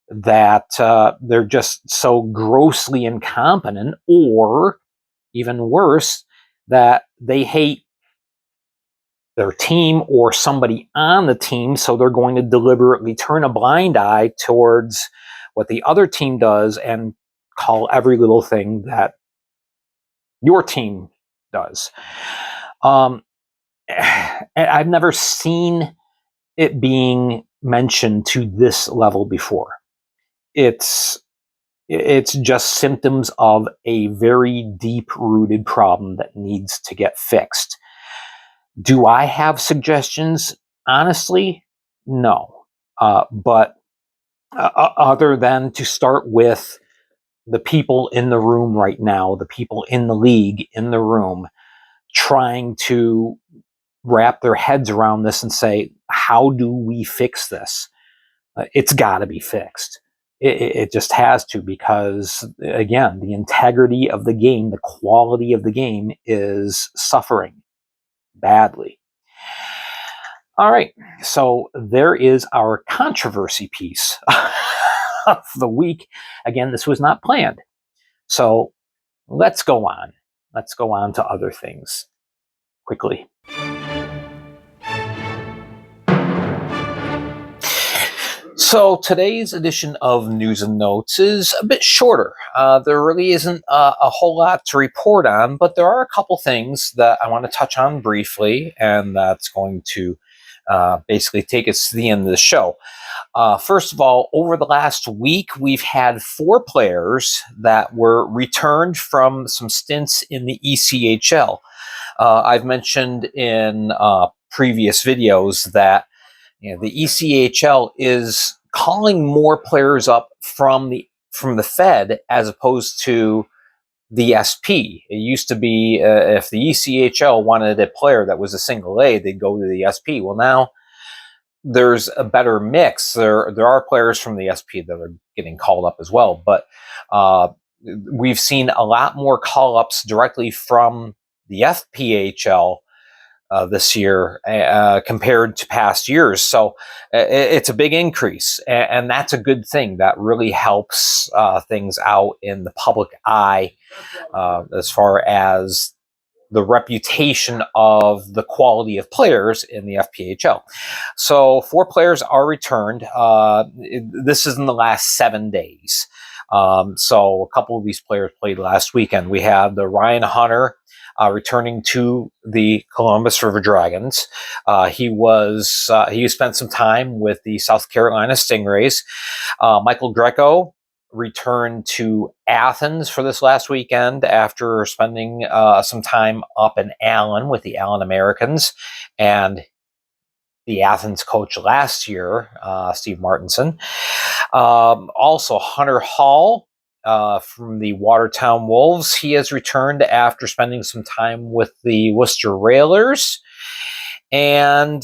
that they're just so grossly incompetent, or even worse, that they hate their team or somebody on the team, so they're going to deliberately turn a blind eye towards what the other team does and call every little thing that your team does. And I've never seen it being mentioned to this level before. It's just symptoms of a very deep-rooted problem that needs to get fixed. Do I have suggestions? Honestly, no. But other than to start with the people in the room right now, the people in the league in the room, trying to wrap their heads around this and say, how do we fix this? It's got to be fixed. It just has to, because, again, the integrity of the game, the quality of the game is suffering badly. All right, so there is our controversy piece of the week. Again, this was not planned. So let's go on. Let's go on to other things quickly. So today's edition of News and Notes is a bit shorter. There really isn't a whole lot to report on, but there are a couple things that I want to touch on briefly, and that's going to basically take us to the end of the show. First of all, over the last week, we've had 4 players that were returned from some stints in the ECHL. I've mentioned in previous videos that the ECHL is calling more players up from the Fed as opposed to the SP. It used to be if the ECHL wanted a player that was a single A, they'd go to the SP. Well, now there's a better mix. There are players from the SP that are getting called up as well, but we've seen a lot more call-ups directly from the FPHL this year compared to past years. So it's a big increase, and that's a good thing. That really helps things out in the public eye as far as the reputation of the quality of players in the FPHL. So 4 players are returned. This is in the last 7 days. So a couple of these players played last weekend. We have the Ryan Hunter returning to the Columbus River Dragons. He spent some time with the South Carolina Stingrays. Michael Greco returned to Athens for this last weekend after spending some time up in Allen with the Allen Americans, and the Athens coach last year, Steve Martinson. Also, Hunter Hall from the Watertown Wolves. He has returned after spending some time with the Worcester Railers, and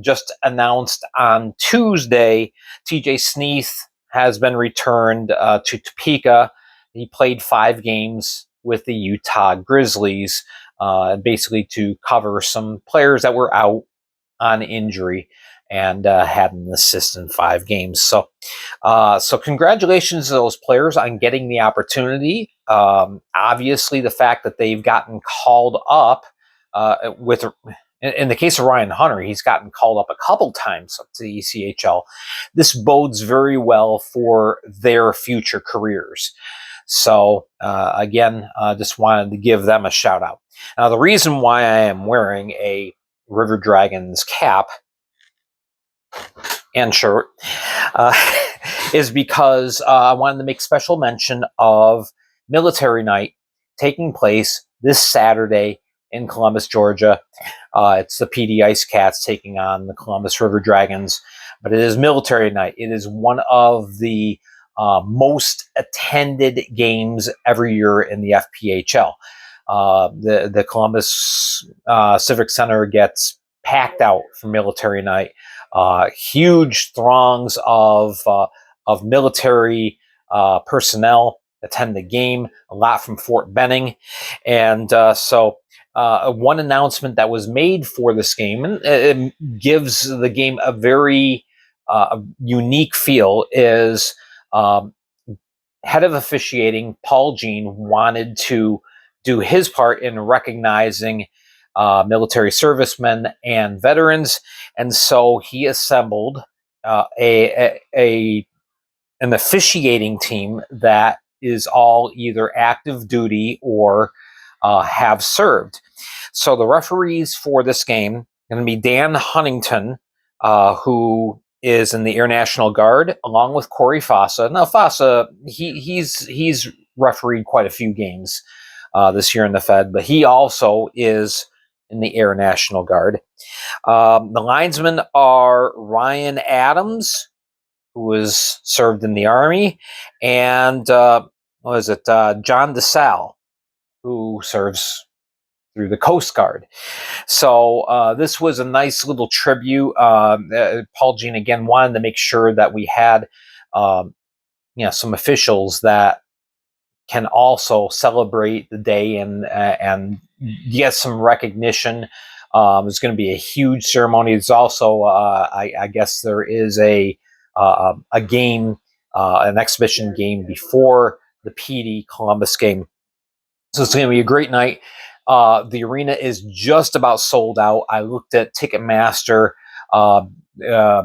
just announced on Tuesday, TJ Sneath has been returned to Topeka. He played 5 games with the Utah Grizzlies, basically to cover some players that were out on injury, and had an assist in 5 games. So congratulations to those players on getting the opportunity. Obviously, the fact that they've gotten called up in the case of Ryan Hunter, he's gotten called up a couple times up to the ECHL. This bodes very well for their future careers. So again, just wanted to give them a shout out. Now, the reason why I am wearing a River Dragons cap and shirt is because I wanted to make special mention of Military Night taking place this Saturday in Columbus, Georgia. It's the PD Ice Cats taking on the Columbus River Dragons, but it is military night. It is one of the most attended games every year in the FPHL. The Columbus Civic Center gets packed out for military night. Huge throngs of military personnel attend the game. A lot from Fort Benning, and so one announcement that was made for this game, and it gives the game a very unique feel, is head of officiating Paul Jean wanted to do his part in recognizing military servicemen and veterans, and so he assembled an officiating team that is all either active duty or have served. So the referees for this game are going to be Dan Huntington, who is in the Air National Guard, along with Corey Fossa. Now Fossa, he's refereed quite a few games this year in the Fed, but he also is in the Air National Guard. The linesmen are Ryan Adams, who was served in the Army, and John DeSalle, who serves through the Coast Guard. So this was a nice little tribute. Paul Jean again wanted to make sure that we had some officials that can also celebrate the day and get some recognition. There's going to be a huge ceremony. There's also, I guess, there is a game, an exhibition game before the PD Columbus game. So it's going to be a great night. The arena is just about sold out. I looked at Ticketmaster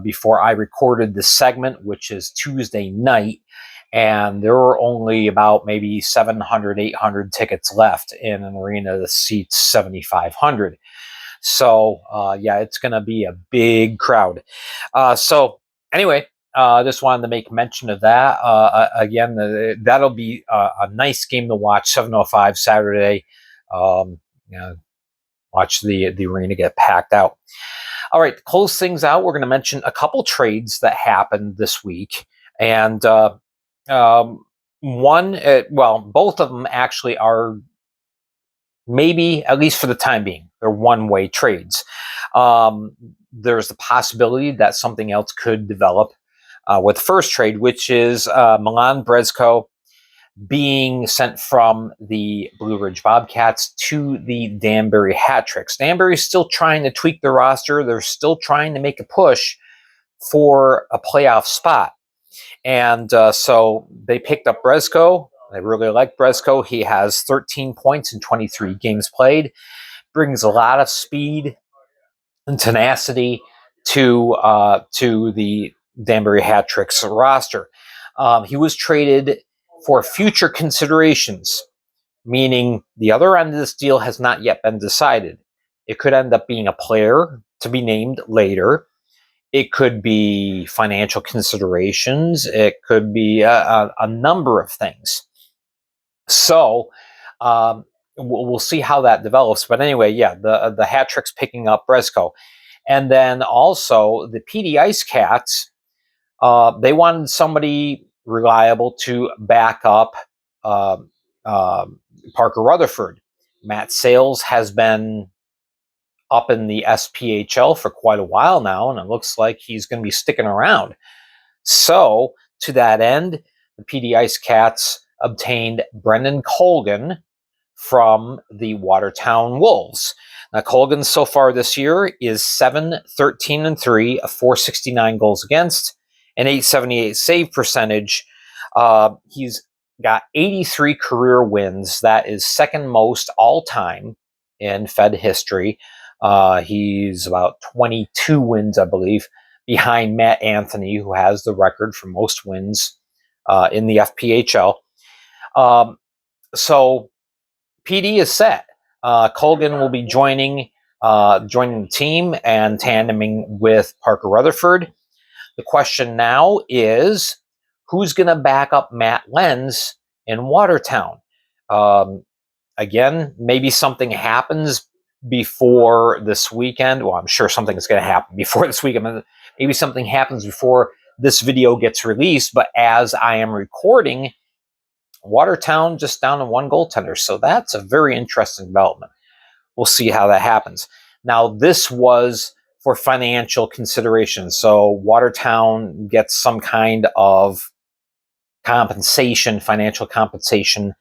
before I recorded this segment, which is Tuesday night, and there were only about maybe 700, 800 tickets left in an arena that seats 7,500. So, it's going to be a big crowd. So anyway, just wanted to make mention of that. Again, that'll be a nice game to watch, 7:05 Saturday. Watch the arena get packed out. All right, to close things out, we're going to mention a couple trades that happened this week. And both of them actually are maybe, at least for the time being, they're one-way trades. There's the possibility that something else could develop with the first trade, which is Milan Brezko being sent from the Blue Ridge Bobcats to the Danbury Hat-Tricks. Danbury's still trying to tweak their roster. They're still trying to make a push for a playoff spot. And so they picked up Brezko. I really like Brezko. He has 13 points in 23 games played. Brings a lot of speed and tenacity to the Danbury Hat-Tricks roster. He was traded for future considerations, meaning the other end of this deal has not yet been decided. It could end up being a player to be named later. It could be financial considerations. It could be a number of things. So we'll see how that develops. But anyway, the Hat-Tricks picking up Brezko. And then also the PD Ice Cats, they wanted somebody reliable to back up Parker Rutherford. Matt Sales has been up in the SPHL for quite a while now, and it looks like he's going to be sticking around. So, to that end, the PD Ice Cats obtained Brendan Colgan from the Watertown Wolves. Now, Colgan so far this year is 7-13-3, a 469 goals against, an 878 save percentage. He's got 83 career wins. That is second most all time in Fed history. He's about 22 wins, I believe, behind Matt Anthony, who has the record for most wins in the FPHL. So PD is set. Colgan will be joining the team and tandeming with Parker Rutherford. The question now is, who's going to back up Matt Lenz in Watertown? Again, maybe something happens before this weekend. Well, I'm sure something is going to happen before this weekend. Maybe something happens before this video gets released, but as I am recording, Watertown just down to one goaltender. So that's a very interesting development. We'll see how that happens. Now, this was for financial consideration. So Watertown gets some kind of compensation, financial compensation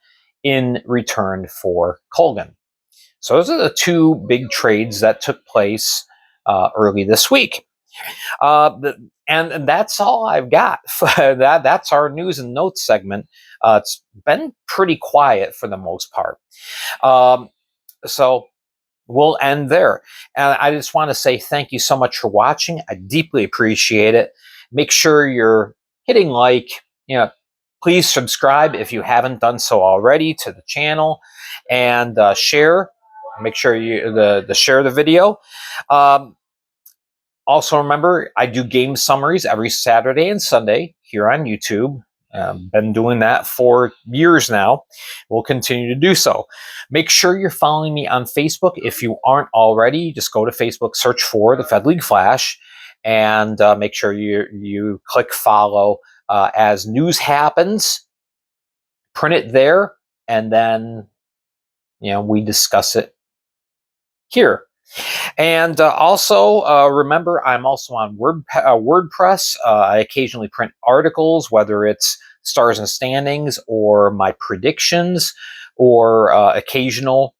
in return for Colgan. So those are the two big trades that took place early this week. And that's all I've got. That's our news and notes segment. It's been pretty quiet for the most part. So we'll end there. And I just want to say thank you so much for watching. I deeply appreciate it. Make sure you're hitting like, please subscribe if you haven't done so already to the channel, and share. Make sure you share the video. Also remember, I do game summaries every Saturday and Sunday here on YouTube. Been doing that for years now. We'll continue to do so. Make sure you're following me on Facebook. If you aren't already, just go to Facebook, search for the Fed League Flash, and make sure you click follow. As news happens, print it there, and then we discuss it here. And also remember, I'm also on WordPress. I occasionally print articles, whether it's stars and standings or my predictions or occasional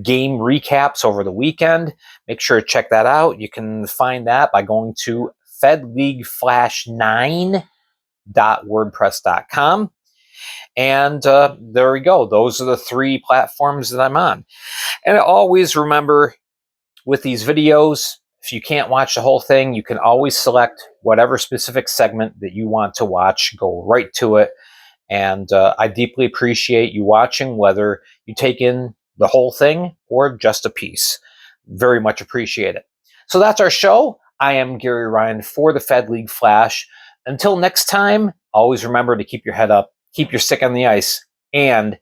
game recaps over the weekend. Make sure to check that out. You can find that by going to fedleagueflash9.wordpress.com. And there we go. Those are the three platforms that I'm on. And always remember, with these videos, if you can't watch the whole thing, you can always select whatever specific segment that you want to watch, go right to it. And I deeply appreciate you watching, whether you take in the whole thing or just a piece. Very much appreciate it. So that's our show. I am Gary Ryan for the Fed League Flash. Until next time, always remember to keep your head up, keep your stick on the ice, and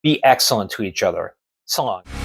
be excellent to each other. So long.